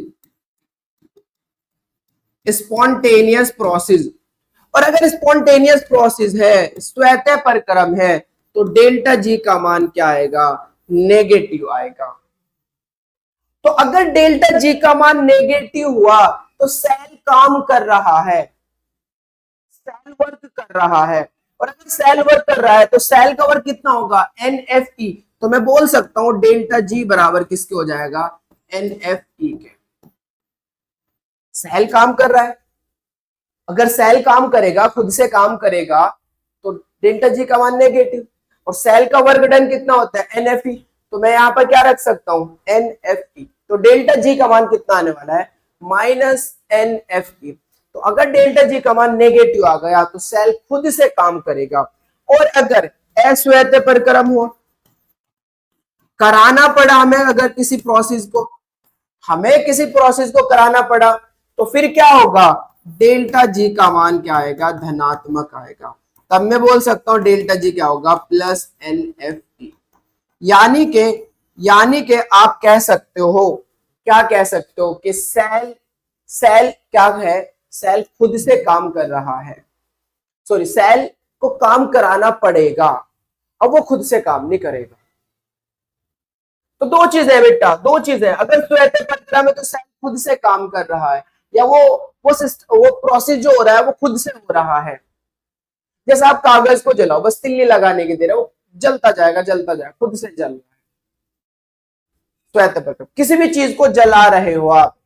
spontaneous process. और अगर स्पॉन्टेनियस प्रोसेस है, स्वतः परक्रम है, तो डेल्टा जी का मान क्या आएगा, नेगेटिव आएगा। तो अगर डेल्टा जी का मान नेगेटिव हुआ तो सेल काम कर रहा है, सेल वर्क कर रहा है। और अगर सेल वर्क कर रहा है तो सेल का वर्क कितना होगा, NFE। तो मैं बोल सकता हूं डेल्टा जी बराबर किसके हो जाएगा, NFE के। सेल काम कर रहा है, अगर सेल काम करेगा, खुद से काम करेगा, तो डेल्टा जी का मान नेगेटिव। और सेल का वर्क डन कितना होता है, NFE। तो मैं यहां पर क्या रख सकता हूं, NFE। तो डेल्टा जी का मान कितना आने वाला है, -NFE। तो अगर डेल्टा जी का मान नेगेटिव आ गया तो सेल खुद से काम करेगा। और अगर अस्वतः परक्रम हो, कराना पड़ा हमें, अगर किसी प्रोसेस को, हमें किसी प्रोसेस को कराना पड़ा, तो फिर क्या होगा, डेल्टा जी का मान क्या आएगा, धनात्मक आएगा। तब मैं बोल सकता हूं डेल्टा जी क्या होगा, +NFE। यानी के आप कह सकते हो, क्या कह सकते हो कि सेल क्या है, सेल खुद से काम कर रहा है, सॉरी सेल को काम कराना पड़ेगा, अब वो खुद से काम नहीं करेगा। तो दो चीजें बेटा, दो चीजें, अगर स्वतः परक्रम है तो सेल खुद से काम कर रहा है, या वो प्रोसेस जो हो रहा है वो खुद से हो रहा है। जैसे आप कागज को जलाओ, बस तिल्ली लगाने की देर है, वो जलता जाएगा जलता जाएगा, खुद से जल रहा है। स्वतः परक्रम, किसी भी चीज को जला रहे हो आप,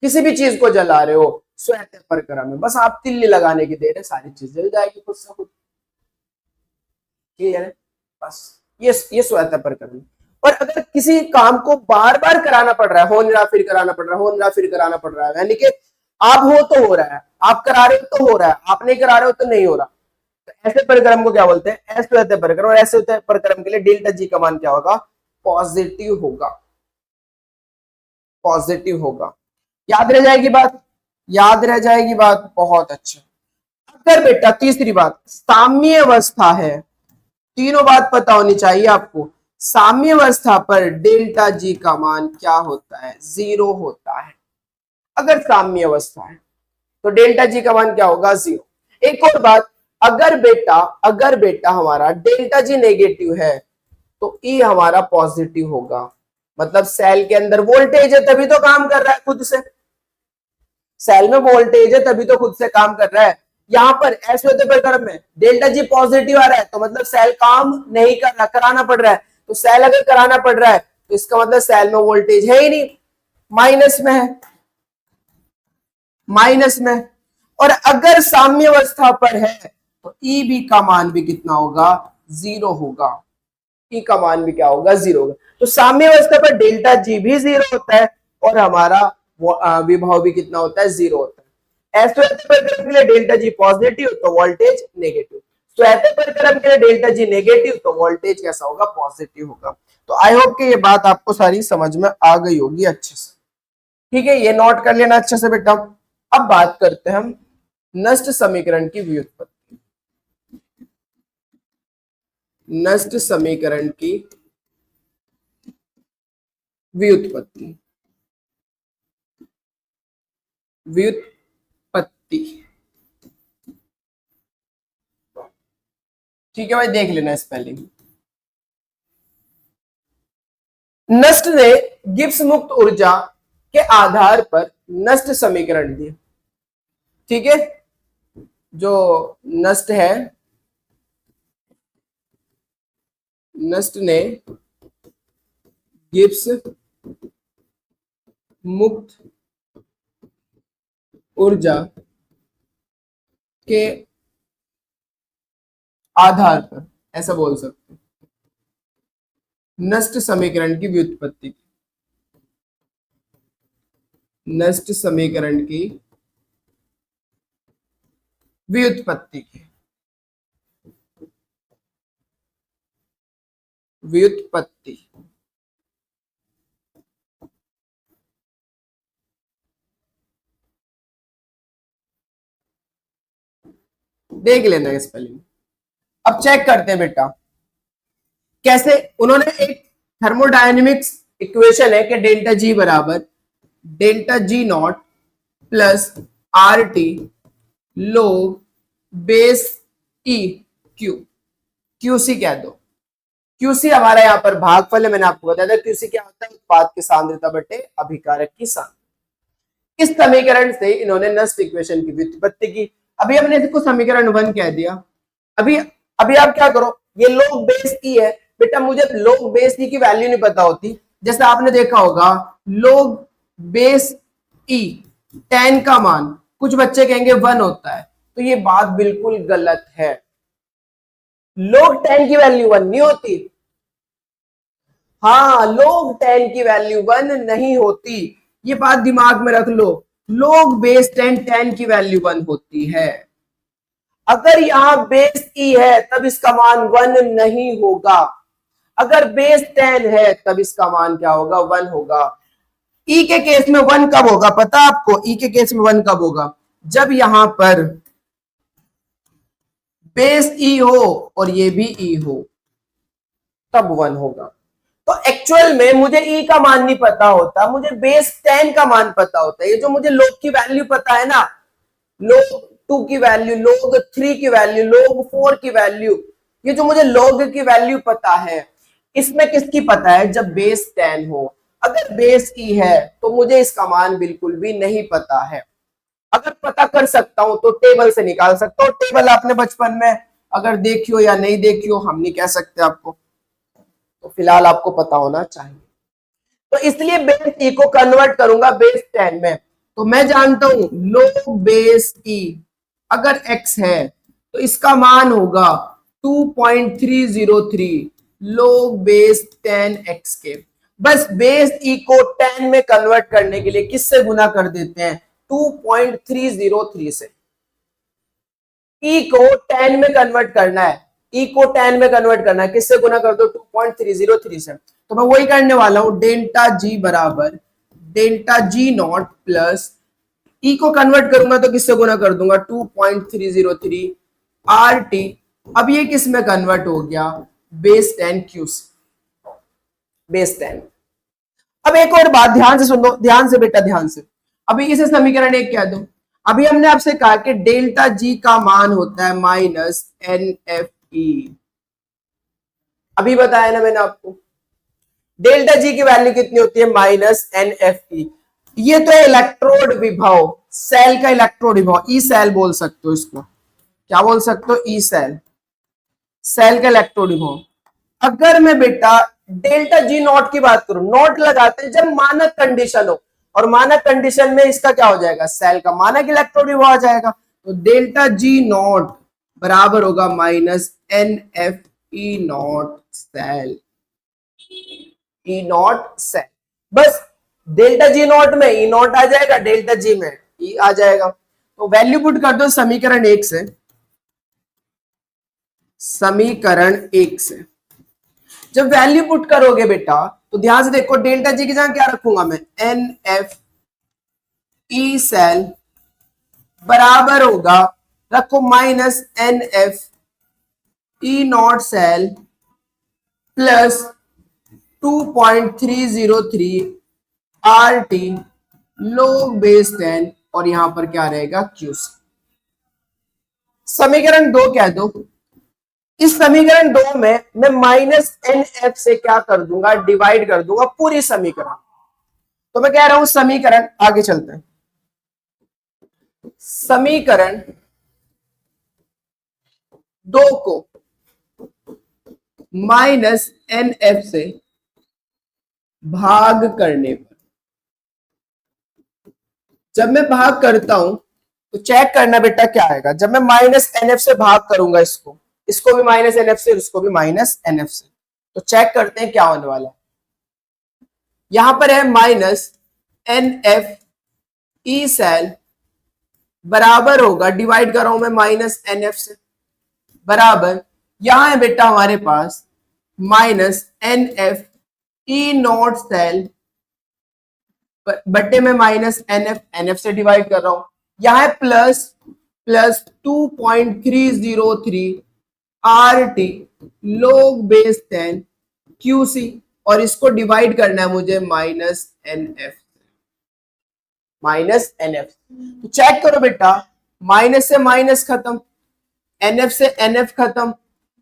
किसी भी चीज को जला रहे हो, स्वतः परक्रम है, बस आप तिल्ली लगाने की देर है, सारी चीज जल जाएगी खुद से खुद। क्लियर है, बस ये स्वतः परक्रम। और अगर किसी काम को बार बार कराना पड़ रहा है, हो नहीं रहा फिर कराना पड़ रहा है, हो नहीं रहा फिर कराना पड़ रहा है, यानी कि आप हो तो हो रहा है, आप करा रहे हो तो हो रहा है, आप नहीं करा रहे हो तो नहीं हो रहा, तो ऐसे परक्रम को क्या बोलते हैं, अस्वतः परक्रम। और अस्वतः परक्रम के लिए डेल्टा जी का मान क्या होगा, पॉजिटिव होगा, पॉजिटिव होगा। याद रह जाएगी बात, याद रह जाएगी बात, बहुत अच्छा। अगर बेटा तीसरी बात साम्य अवस्था है, तीनों बात पता होनी चाहिए आपको। साम्य अवस्था पर डेल्टा जी का मान क्या होता है, 0 होता है। अगर साम्य अवस्था है तो डेल्टा जी का मान क्या होगा, 0। एक और बात, अगर बेटा हमारा डेल्टा जी नेगेटिव है तो ई हमारा पॉजिटिव होगा, मतलब सेल के अंदर वोल्टेज है तभी तो काम कर रहा है खुद से, सेल में वोल्टेज है तभी तो खुद से काम कर रहा है। यहां पर अस्वतः परक्रम में डेल्टा जी पॉजिटिव आ रहा है तो मतलब सेल काम नहीं कर रहा, कराना पड़ रहा है। तो सेल अगर कराना पड़ रहा है तो इसका मतलब सेल में वोल्टेज है ही नहीं, माइनस में है, माइनस में। और अगर साम्य अवस्था पर है तो ईबी का मान भी कितना होगा, 0 होगा, ई का मान भी क्या होगा, 0 होगा। तो साम्य अवस्था पर डेल्टा जी भी 0 होता है और हमारा विभव भी कितना होता है, 0 होता है। अस्वतः परक्रम के लिए डेल्टा जी पॉजिटिव तो वोल्टेज नेगेटिव, स्वतः परक्रम के लिए डेल्टा जी नेगेटिव तो वोल्टेज कैसा होगा, पॉजिटिव होगा। तो आई होप कि ये बात आपको सारी समझ में आ गई होगी अच्छे से, ठीक है, ये नोट कर लेना अच्छे से बेटा। अब बात करते हैं हम नष्ट समीकरण की व्युत्पत्ति, नष्ट समीकरण की व्युत्पत्ति, व्युत्पत्ति, ठीक है भाई, देख लेना स्पेलिंग। नष्ट ने गिब्स मुक्त ऊर्जा के आधार पर नष्ट समीकरण दिए। ठीक है, जो नस्ट है, नस्ट ने गिब्स मुक्त ऊर्जा के आधार पर, ऐसा बोल सकते हैं, नस्ट समीकरण की व्युत्पत्ति, नस्ट समीकरण की व्युत्पत्ति की, व्युत्पत्ति, देख लेना है स्पेलिंग। अब चेक करते हैं बेटा कैसे। उन्होंने एक थर्मोडायनेमिक्स इक्वेशन है कि डेल्टा जी बराबर delta G not plus are T log base E Q, QC कह दो। क्यूसी हमारा यहाँ पर भागफल है, मैंने आपको बताया था क्यूसी क्या होता है, उत्पाद की सांद्रता बटे अभिकारक की सांद्रता। इस समीकरण से इन्होंने नस्ट इक्वेशन की व्युत्पत्ति की। अभी हमने इसको समीकरण 1 कह दिया। अभी अभी आप क्या करो, ये लोग बेस ई है बेटा, मुझे लोग बेस ई की वैल्यू नहीं पता होती। जैसे आपने देखा होगा लोग बेस ई tan का मान कुछ बच्चे कहेंगे 1 होता है, तो ये बात बिल्कुल गलत है। लोग tan की वैल्यू 1 नहीं होती। हाँ, लोग tan की वैल्यू 1 नहीं होती, ये बात दिमाग में रख लो। लोग बेस tan की वैल्यू 1 होती है। अगर यहां बेस ई है तब इसका मान 1 नहीं होगा, अगर बेस 10 है तब इसका मान क्या होगा, 1 होगा। ई के केस में 1 कब होगा पता आपको, ई के केस में 1 कब होगा, जब यहां पर बेस ई हो और ये भी ई हो, तब 1 होगा। तो एक्चुअल में मुझे ई का मान नहीं पता होता, मुझे बेस 10 का मान पता होता है। ये जो मुझे लोग की वैल्यू पता है ना, लोग 2 की वैल्यू, लोग 3 की वैल्यू, लोग 4 की वैल्यू, ये जो मुझे लोग की वैल्यू पता है, इसमें किसकी पता है, जब बेस 10 हो। अगर बेस ई है तो मुझे इसका मान बिल्कुल भी नहीं पता है। अगर पता कर सकता हूं तो टेबल से निकाल सकता हूं। टेबल आपने बचपन में अगर देखी हो या नहीं देखी हो, हम नहीं कह सकते आपको, तो फिलहाल आपको पता होना चाहिए। तो इसलिए बेस ई को कन्वर्ट करूंगा बेस 10 में, तो मैं जानता हूं लोग बेस ई अगर x है तो इसका मान होगा 2.303 लोग बेस 10x के। बस बेस ई को 10 में कन्वर्ट करने के लिए किससे गुना कर देते हैं, 2.303 से। ई को 10 में कन्वर्ट करना है, ई को 10 में कन्वर्ट करना है, किससे गुना कर दो, 2.303 से। तो मैं वही करने वाला हूं, डेल्टा जी बराबर डेल्टा जी नॉट प्लस ई को कन्वर्ट करूंगा तो किससे गुना कर दूंगा, 2.303 आर टी। अब ये किस में कन्वर्ट हो गया, बेस 10 क्यू से, बेस 10। अब एक और बात ध्यान से सुन लो, ध्यान से बेटा ध्यान से। अभी इसे समीकरण 1 कह दो। अभी हमने आपसे कहा कि डेल्टा जी का मान होता है माइनस एन एफ ई। अभी बताया ना मैंने आपको, डेल्टा जी की वैल्यू कितनी होती है, माइनस एन एफ ई। ये तो इलेक्ट्रोड विभव, सेल का इलेक्ट्रोड विभव, ई सेल बोल सकते हो इसको, क्या बोल सकते हो, ई सेल, सेल का इलेक्ट्रोड विभव। अगर मैं बेटा डेल्टा जी नॉट की बात करूं, नॉट लगाते हैं जब मानक कंडीशन हो, और मानक कंडीशन में इसका क्या हो जाएगा, सेल का मानक इलेक्ट्रोड विभव आ जाएगा। तो डेल्टा जी नॉट बराबर होगा minus n F E not cell, E not cell. बस डेल्टा जी नॉट में ई नॉट आ जाएगा, डेल्टा जी में ई आ जाएगा। तो वैल्यू पुट कर दो समीकरण 1 से, समीकरण 1 से जब वैल्यू पुट करोगे बेटा तो ध्यान से देखो, डेल्टा जी की जगह क्या रखूंगा मैं, एन एफ ई सेल बराबर होगा, रखो minus n F E not cell plus 2.303 R T log base 10, और यहां पर क्या रहेगा, क्यू सी। समीकरण 2 कह दो। इस समीकरण 2 में मैं माइनस एन एफ से क्या कर दूंगा, डिवाइड कर दूंगा पूरी समीकरण। तो मैं कह रहा हूं समीकरण, आगे चलते हैं, समीकरण 2 को माइनस एन एफ से भाग करने पर, जब मैं भाग करता हूं तो चेक करना बेटा क्या आएगा। जब मैं माइनस एन एफ से भाग करूंगा, इसको भी माइनस एन एफ से, इसको भी माइनस एन एफ से, तो चेक करते हैं क्या होने वाला है। यहां पर है minus n F E cell बराबर होगा, डिवाइड कर रहा हूं मैं माइनस एन एफ से, बराबर यहां है बेटा हमारे पास minus n F E not cell बट्टे में माइनस एन एफ से डिवाइड कर रहा हूं। यहां है plus 2.303 R T log base 10 Qc, और इसको डिवाइड करना है मुझे minus n F, minus n F. तो चेक करो बेटा, माइनस से माइनस खत्म, एन एफ से एन एफ खत्म,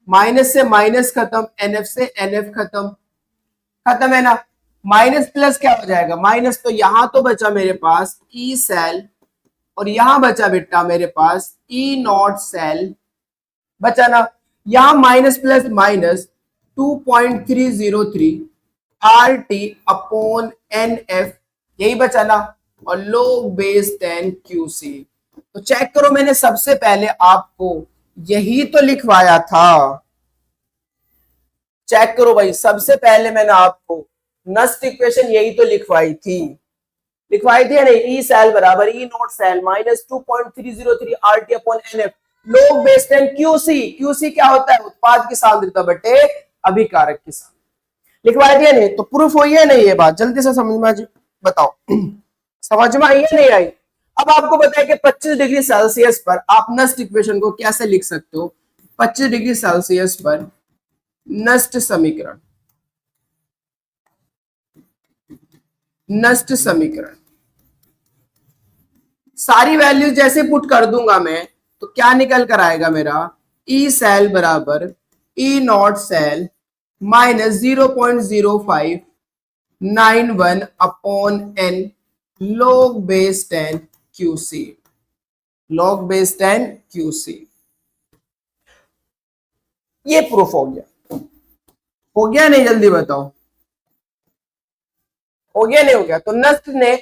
माइनस से माइनस खत्म, एन एफ से एन एफ खत्म, खत्म है ना। माइनस प्लस क्या हो जाएगा, माइनस, तो यहां तो बचा मेरे पास ई सेल, और यहां बचा बेटा मेरे पास ई नॉट सेल बचा ना। यहां minus plus minus 2.303 R T upon n F, यही बचा ना, और log बेस 10 क्यूसी। तो चेक करो, मैंने सबसे पहले आपको यही तो लिखवाया था। चेक करो भाई, सबसे पहले मैंने आपको नस्ट इक्वेशन यही तो लिखवाई थी या नहीं। ई सेल बराबर E not cell minus 2.303 R T upon n F log base 10 QC. Q C क्या होता है, उत्पाद की सांद्रता बटे अभिकारक की सांद्रता। लिखवाई थी या नहीं, तो प्रूफ हुई है नहीं ये बात, जल्दी से समझ में आ जी, बताओ समझ में आई है नहीं आई। अब आपको पता है कि 25 डिग्री सेल्सियस पर आप नस्ट इक्वेशन को कैसे लिख सकते हो। 25 डिग्री सेल्सियस पर नस्ट समीकरण, नस्ट समीकरण सारी वैल्यूज जैसे पुट कर दूंगा मैं, तो क्या निकल कर आएगा मेरा, ई सेल बराबर E not cell minus 0.0591 upon n log base 10 Qc, log base 10 Qc. ये प्रूफ हो गया नहीं, जल्दी बताओ, हो गया नहीं हो गया। तो नस्ट ने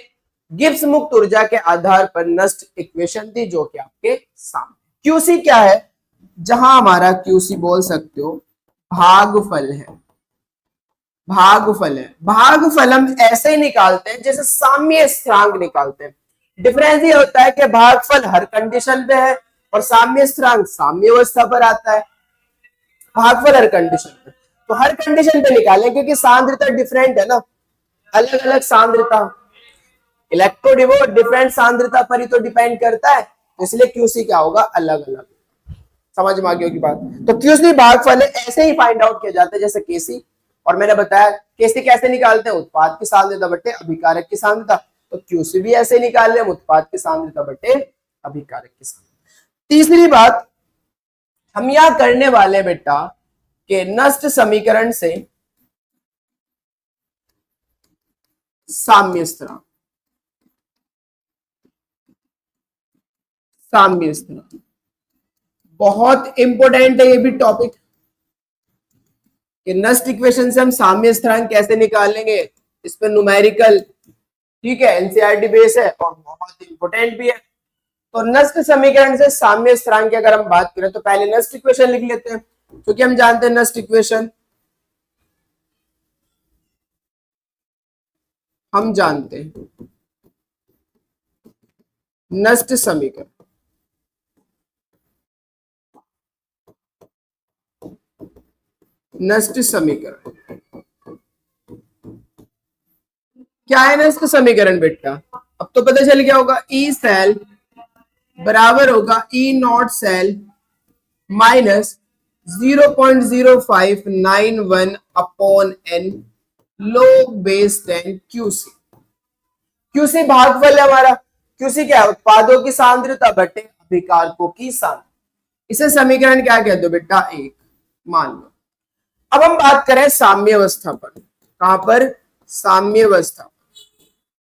गिब्स मुक्त ऊर्जा के आधार पर नस्ट इक्वेशन दी, जो कि आपके सामने। क्यूसी क्या है, जहां हमारा क्यूसी बोल सकते हो भागफल है, भागफल है। भागफल हम ऐसे ही निकालते हैं जैसे साम्य स्थिरांक निकालते हैं। डिफरेंस ये होता है कि भागफल हर कंडीशन पे है और साम्य स्थिरांक साम्य अवस्था पर आता है। भागफल हर कंडीशन पे, तो हर कंडीशन पे निकालें, क्योंकि सांद्रता डिफरेंट है ना, अलग अलग सांद्रता, इलेक्ट्रोडिवो डिफरेंट सांद्रता पर ही तो डिपेंड करता है, तो इसलिए क्यूसी क्या होगा, अलग अलग। समझ में आ गई होगी बात। तो क्यूसी भागफल ऐसे ही फाइंड आउट किया जाता है जैसे केसी, और मैंने बताया केसी कैसे निकालते हैं, उत्पाद की सांद्रता बटे अभिकारक की सांद्रता। तो क्यूसी भी ऐसे निकाल रहे हैं, उत्पाद की सांद्रता बटे अभिकारक की सांद्रता। तीसरी बात हम यहां करने वाले बेटा कि नस्ट समीकरण से साम्य स्थिरांक, साम्य स्थिरांक बहुत इंपॉर्टेंट है ये भी टॉपिक, कि नस्ट इक्वेशन से हम साम्य स्थिरांक कैसे निकालेंगे, इस पर न्यूमेरिकल, ठीक है, एनसीईआरटी बेस है और बहुत इंपॉर्टेंट भी है। तो नस्ट समीकरण से साम्य स्थिरांक की अगर हम बात करें, तो पहले नस्ट इक्वेशन लिख लेते हैं, क्योंकि हम जानते हैं नस्ट इक्वेशन, हम जानते हैं नस्ट समीकरण, नस्ट समीकरण क्या है। नस्ट समीकरण बेटा अब तो पता चल गया होगा, ई सेल बराबर होगा E not cell minus 0.0591 upon n log base 10 QC. Qc भागफल है हमारा, क्यूसी क्या है, उत्पादों की सांद्रता बटे अभिकारकों की सांद्रता। इसे समीकरण क्या कहते हो बेटा, एक मान लो। अब हम बात करें साम्य अवस्था पर, कहां पर, साम्य अवस्था।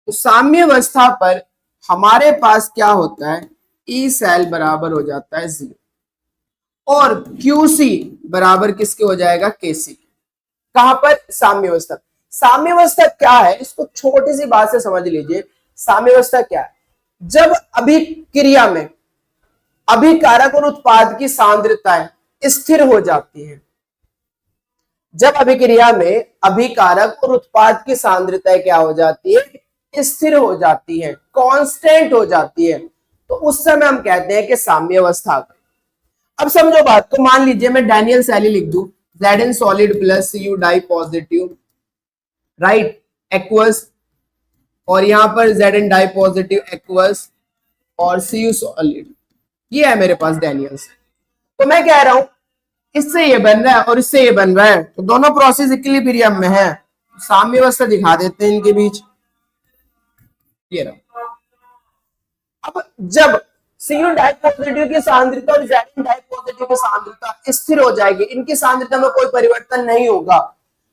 तो साम्य अवस्था पर हमारे पास क्या होता है, ई सेल बराबर हो जाता है 0 और क्यूसी बराबर किसके हो जाएगा, केसी। कहां पर, साम्यावस्था। साम्यावस्था क्या है, इसको छोटी सी बात से समझ लीजिए। साम्यावस्था क्या है, जब अभिक्रिया में अभिकारक और उत्पाद की सांद्रताएं स्थिर हो जाती है, जब अभिक्रिया में अभिकारक और उत्पाद की सांद्रताएं क्या हो जाती है, स्थिर हो जाती है, कांस्टेंट हो जाती है, तो उस समय हम कहते हैं कि साम्यावस्था। अब समझो बात को, मान लीजिए मैं डैनियल सैली लिख दूं, Zn solid plus Cu di positive, right, aqueous, और यहां पर Zn डाई पॉजिटिव एक्वस और Cu सॉलिड, ये है मेरे पास डैनियल्स। तो मैं कह रहा हूं इससे ये बन रहा है और इससे ये बन रहा है, तो दोनों प्रोसेस इक्विलिब्रियम में है, साम्यावस्था दिखा देते हैं इनके बीच, ये रहा। अब जब Cu डाइपॉजिटिव की सांद्रता और Zn डाइपॉजिटिव की सांद्रता स्थिर हो जाएगी, इनकी सांद्रता में कोई परिवर्तन नहीं होगा,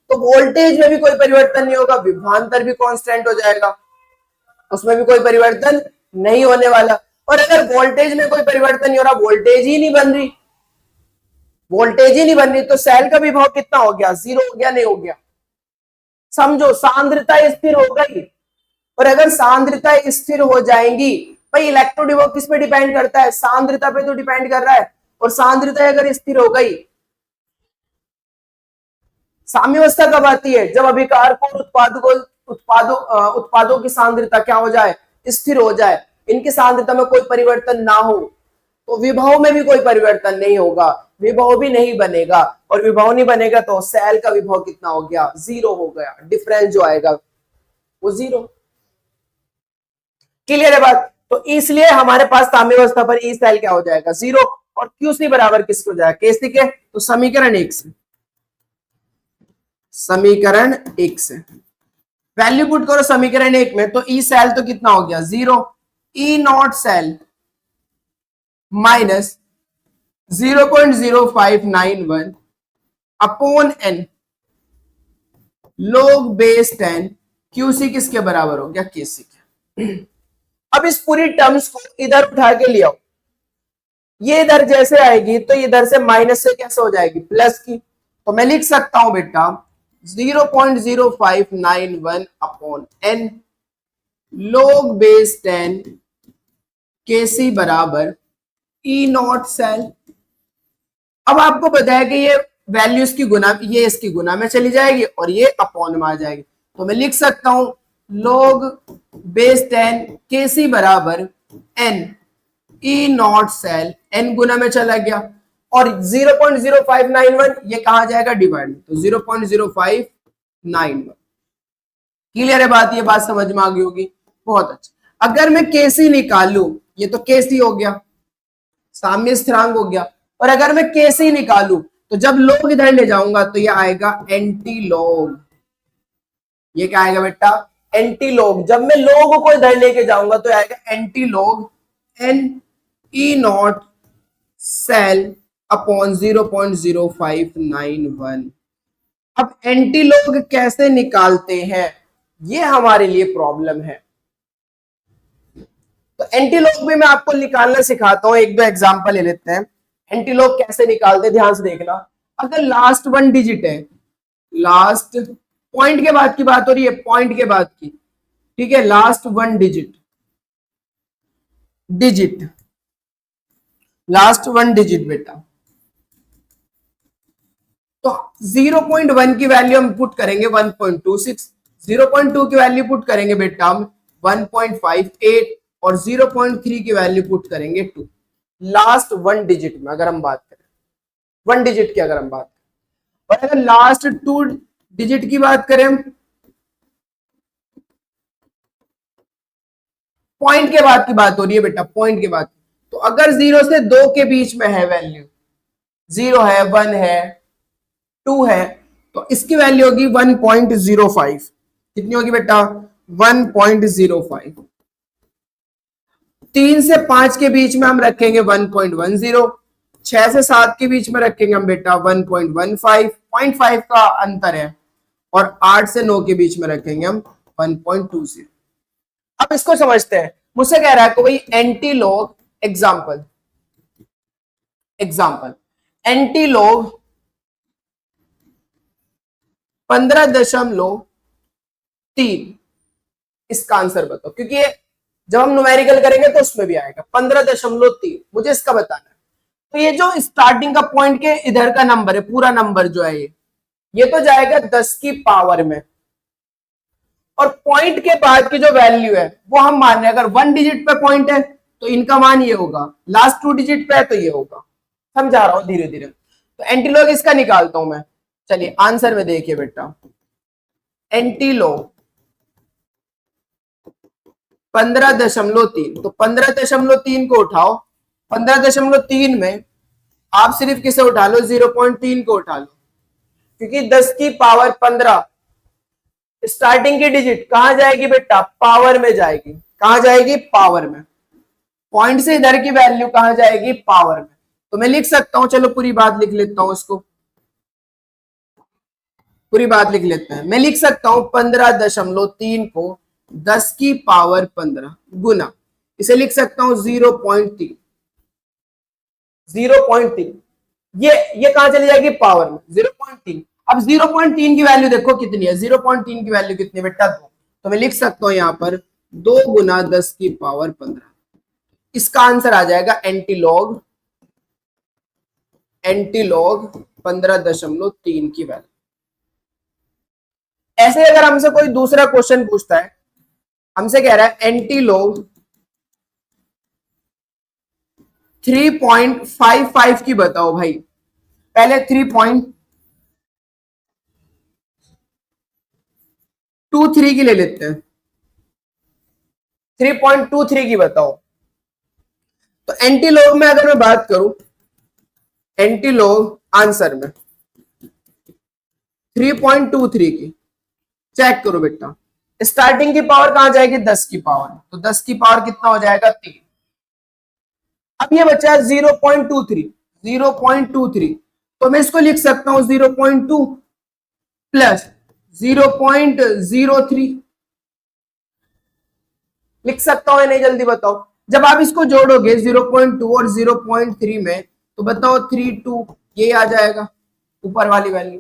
तो वोल्टेज में भी कोई परिवर्तन नहीं होगा, विभवांतर भी कांस्टेंट हो जाएगा, उसमें भी कोई परिवर्तन नहीं होने वाला। और अगर वोल्टेज में कोई परिवर्तन नहीं हो रहा, वोल्टेज ही नहीं बन रही, वोल्टेज ही नहीं बन रही, तो सेल का विभव कितना हो गया, 0 हो गया, नहीं हो गया। समझो, सांद्रता स्थिर हो गई, और अगर सांद्रता स्थिर हो जाएंगी, भाई इलेक्ट्रोड विभव किस पे डिपेंड करता है, सांद्रता पे तो डिपेंड कर रहा है, और सांद्रता अगर स्थिर हो गई, साम्यावस्था कब आती है, जब अभिकारक और उत्पादों की सांद्रता क्या हो जाए, स्थिर हो जाए, इनकी सांद्रता में कोई परिवर्तन ना हो, तो विभव में भी कोई परिवर्तन नहीं होगा, विभव भी नहीं बनेगा, और विभव नहीं बनेगा तो सेल का विभव कितना हो गया, 0 हो गया, डिफरेंस जो आएगा वो 0। क्लियर है बात। तो इसलिए हमारे पास साम्यावस्था पर ई सेल क्या हो जाएगा, 0, और क्यूसी बराबर किसको हो जाएगा, केसी के। तो समीकरण 1 से, समीकरण 1 से वैल्यू पुट करो समीकरण 1 में, तो ई सेल तो कितना हो गया, 0, E not cell minus 0.0591 upon n log base 10, Qc किसके बराबर हो गया, केसी के। अब इस पूरी टर्म्स को इधर उठा के ले आओ, ये इधर जैसे आएगी तो इधर से माइनस से कैसे हो जाएगी, प्लस की, तो मैं लिख सकता हूं बेटा 0.0591 upon n log base 10 Kc बराबर ई नॉट सेल। अब आपको पता है कि ये वैल्यू इसकी गुना, ये इसकी गुना में चली जाएगी और ये अपॉन में आ जाएगी, तो मैं लिख सकता हूं log बेस 10 केसी बराबर n E not cell, n गुना में चला गया, और 0.0591 ये कहा जाएगा, डिवाइड, तो 0.0591। क्लियर है बात, ये बात समझ में आ गई होगी, बहुत अच्छा। अगर मैं केसी निकालू, ये तो केसी हो गया, साम्य स्थिरांक हो गया, और अगर मैं केसी निकालू तो जब लोग इधर ले जाऊंगा तो ये आएगा एंटी लॉग, ये क्या आएगा बेटा, एंटी लॉग। जब मैं लोग को इधर लेके जाऊंगा तो आएगा anti log n E not cell upon 0.0591। अब एंटी लॉग कैसे निकालते हैं, ये हमारे लिए प्रॉब्लम है, तो एंटी लॉग भी मैं आपको निकालना सिखाता हूं, एक दो एग्जांपल ले लेते हैं। एंटी लॉग कैसे निकालते हैं, ध्यान से देखना। अगर लास्ट 1 डिजिट है, लास्ट पॉइंट के बाद की बात हो रही है, पॉइंट के बाद की, ठीक है, लास्ट 1 डिजिट, लास्ट 1 डिजिट बेटा, तो 0.1 की वैल्यू हम पुट करेंगे 1.26, 0.2 की वैल्यू पुट करेंगे बेटा हम 1.58, और 0.3 की वैल्यू पुट करेंगे 2। लास्ट 1 डिजिट में अगर हम बात करें, 1 डिजिट की अगर हम बात करें, और अगर लास्ट 2 डिजिट की बात करें, पॉइंट के बाद की बात हो रही है बेटा, पॉइंट के बाद, तो अगर 0 से 2 के बीच में है वैल्यू, 0 है, 1 है, 2 है, तो इसकी वैल्यू होगी 1.05। कितनी होगी बेटा, 1.05। 3 से 5 के बीच में हम रखेंगे 1.10, 6 से 7 के बीच में रखेंगे हम बेटा 1.15, 0.5 का अंतर है, और 8 से 9 के बीच में रखेंगे हम 1.20। अब इसको समझते हैं, मुझसे कह रहा है कि भाई एंटी लॉग एग्जाम्पल एंटीलॉग 15.3, इसका आंसर बताओ, क्योंकि ये जब हम न्यूमेरिकल करेंगे तो उसमें भी आएगा 15.3, मुझे इसका बताना है। तो ये जो स्टार्टिंग का पॉइंट के इधर का नंबर है, पूरा नंबर जो है ये तो जाएगा 10 की पावर में, और पॉइंट के बाद की जो वैल्यू है वो हम मान रहे हैं, अगर 1 डिजिट पे पॉइंट है तो इनका मान ये होगा, लास्ट 2 डिजिट पे है तो ये होगा। समझा रहा हूं धीरे धीरे। तो एंटीलॉग इसका निकालता हूं मैं। चलिए आंसर में देखिए बेटा, एंटीलॉग 15.3, तो 15.3 को उठाओ, 15.3 में आप सिर्फ किसे उठा लो, 0.3 को उठा लो, क्योंकि 10 की पावर 15 स्टार्टिंग की डिजिट कहां जाएगी बेटा, पावर में जाएगी। कहां जाएगी, पावर में। पॉइंट से इधर की वैल्यू कहां जाएगी, पावर में। तो मैं लिख सकता हूं, चलो पूरी बात लिख लेता हूं, इसको पूरी बात लिख लेते हैं। मैं लिख सकता हूं 15.3 को 10 की पावर 15 गुना, इसे लिख सकता हूं 0.3, 0.3। ये कहां चली जाएगी, पावर में, 0.3। अब 0.3 की वैल्यू देखो कितनी है, 0.3 की वैल्यू कितनी है बेटा, 2। तो मैं लिख सकता हूं यहां पर 2 गुना 10 की पावर 15। इसका आंसर आ जाएगा एंटीलॉग 15.3 की वैल्यू। ऐसे अगर हमसे कोई दूसरा क्वेश्चन पूछता है, हमसे कह रहा है एंटीलॉग 3.55 की बताओ भाई, पहले 3.23 की ले लेते हैं, 3.23 की बताओ। तो एंटीलॉग में अगर मैं बात करूं, एंटीलॉग आंसर में 3.23 की, चेक करो बेटा, स्टार्टिंग की पावर कहां जाएगी, 10 की पावर, तो 10 की पावर कितना हो जाएगा, 3। अब ये बचा 0.23, 0.23, तो मैं इसको लिख सकता हूं 0.2 प्लस 0.03 लिख सकता हूं या नहीं, जल्दी बताओ। जब आप इसको जोड़ोगे 0.2 और 0.3 में, तो बताओ 32 ये आ जाएगा ऊपर वाली वैल्यू।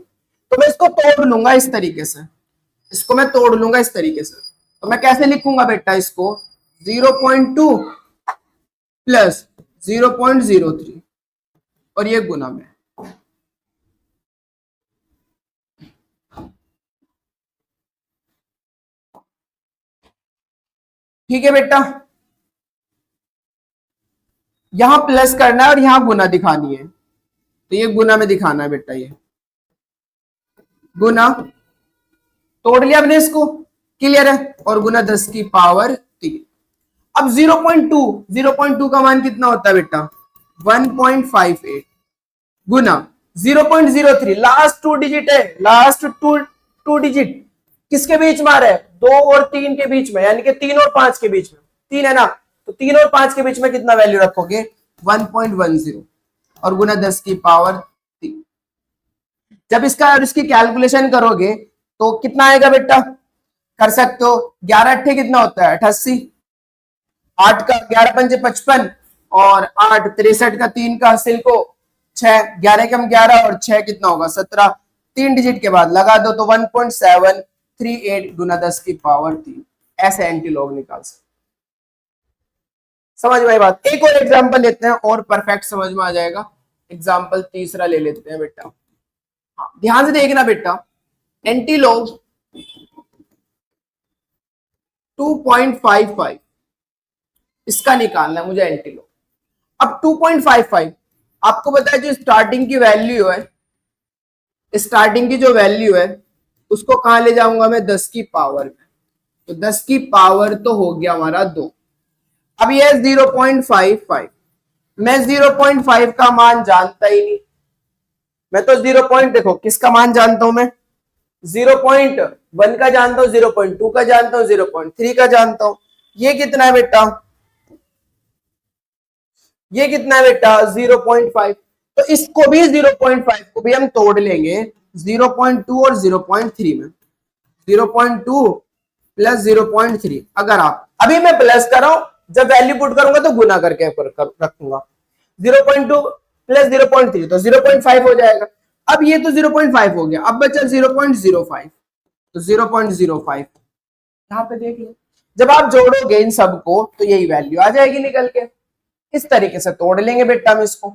तो मैं इसको तोड़ लूंगा इस तरीके से, इसको मैं तोड़ लूंगा इस तरीके से। तो मैं कैसे लिखूंगा बेटा इसको, 0.2 प्लस 0.03 और ये गुना में। ठीक है बेटा, यहां प्लस करना है और यहां गुना दिखानी है, तो ये गुना में दिखाना है बेटा, ये गुना, तोड़ लिया हमने इसको, क्लियर है, और गुना 10 की पावर 3। अब 0.2 का मान कितना होता है बेटा, 1.58 गुना 0.03, लास्ट 2 डिजिट है, लास्ट टू डिजिट किसके बीच में आ रहा है, 2 और 3 के बीच में, यानी कि 3 और 5 के बीच में, 3 है ना, तो 3 और 5 के बीच में कितना वैल्यू रखोगे, 1.10 और गुना 10 की पावर 3। जब इसका और इसकी कैलकुलेशन करोगे तो कितना आएगा बेटा, कर सकते हो, 11 अट्ठे कितना होता है, 88, 8 का 11 पंजे 55 और 8 63 का 3 का हासिल को 6, 11 कम 11 और 6 कितना होगा, 17, 3 डिजिट के बाद लगा दो तो 1.738 गुना 10 की पावर 3। ऐसे एंटीलॉग निकाल सकते। समझ में आई बात। एक और एग्जांपल लेते हैं और परफेक्ट समझ में आ जाएगा। एग्जांपल तीसरा ले लेते हैं बेटा, हाँ ध्यान से देखना बेटा, एंटीलॉग 2.55 इसका निकालना है मुझे एंटीलॉग। अब 2.55 आपको पता है जो स्टार्टिंग की वैल्यू है, स्टार्टिंग की जो वैल्यू है उसको कहां ले जाऊंगा मैं, 10 की पावर में, तो 10 की पावर तो हो गया हमारा 2। अब ये 0.55, मैं 0.5 का मान जानता ही नहीं, मैं तो 0. देखो किसका मान जानता हूं मैं, 0.1 का जानता हूं, 0.2 का जानता हूं, 0.3 का जानता हूं। ये कितना है बेटा, ये कितना है बेटा, 0.5। तो इसको भी 0.5 को भी हम तोड़ लेंगे 0.2 और 0.3 में, 0.2 प्लस 0.3। अगर आप अभी मैं प्लस कर रहा हूं, जब वैल्यू पुट करूंगा तो गुना करके रखूंगा। 0.2 प्लस 0.3 तो 0.5 हो जाएगा। अब ये तो 0.5 हो गया, अब बचा 0.05, तो 0.05 यहाँ पे देख लो। जब आप जोड़ोगे इन सबको तो यही वैल्यू आ जाएगी निकल के। इस तरीके से तोड़ लेंगे बेटा, हम इसको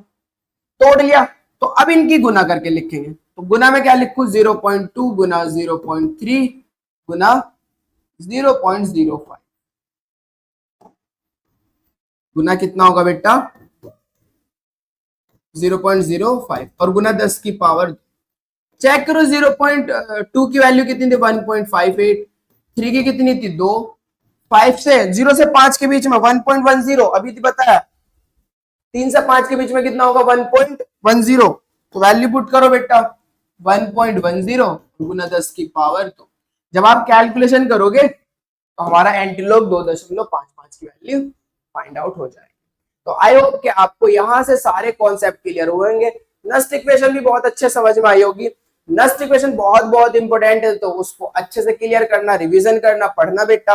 तोड़ लिया तो अब इनकी गुना करके लिखेंगे। तो गुना में क्या लिखूं, 0.2 गुना 0.3 गुना 0.05, गुना कितना होगा बेटा 0.05 और गुना 10 की पावर। चेक करो 0.2 की वैल्यू कितनी थी 1.58, 3 की कितनी थी 2, 5 से 0 से 5 के बीच में 1.10, अभी तो बताया 3 से 5 के बीच में कितना होगा 1.10। तो वैल्यू पुट करो बेटा 1.10 गुना 10 की पावर। तो जब आप कैलकुलेशन करोगे तो हमारा एंटीलोग 2.55 की वैल्यू फाइंड आउट हो जाएगी। तो आई होप कि आपको यहां से सारे कॉन्सेप्ट क्लियर होंगे। नस्ट इक्वेशन भी बहुत अच्छे समझ में आई होगी। नस्ट इक्वेशन बहुत बहुत इंपॉर्टेंट है, तो उसको अच्छे से क्लियर करना, रिवीजन करना, पढ़ना बेटा,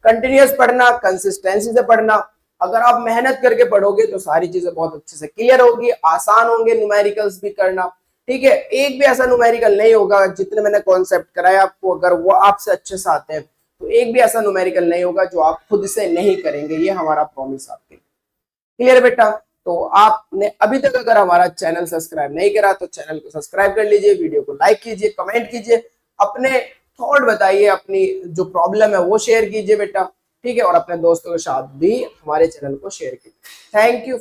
कंटिन्यूअस पढ़ना, कंसिस्टेंसी से पढ़ना। अगर आप मेहनत करके पढ़ोगे तो सारी चीजें बहुत अच्छे से क्लियर होगी, आसान होंगे न्यूमेरिकल्स भी करना। ठीक है, एक भी ऐसा न्यूमेरिकल नहीं होगा, जितने मैंने कॉन्सेप्ट कराया आपको, अगर वो आपसे अच्छे से आते हैं तो एक भी ऐसा न्यूमेरिकल नहीं होगा जो आप खुद से नहीं करेंगे। ये हमारा प्रॉमिस आपके। क्लियर बेटा? तो आपने अभी तक अगर हमारा चैनल सब्सक्राइब नहीं करा तो चैनल को सब्सक्राइब कर लीजिए, वीडियो को लाइक कीजिए, कमेंट कीजिए, अपने थॉट बताइए, अपनी जो प्रॉब्लम है वो शेयर कीजिए बेटा। ठीक है, और अपने दोस्तों के साथ भी हमारे चैनल को शेयर कीजिए। Thank you.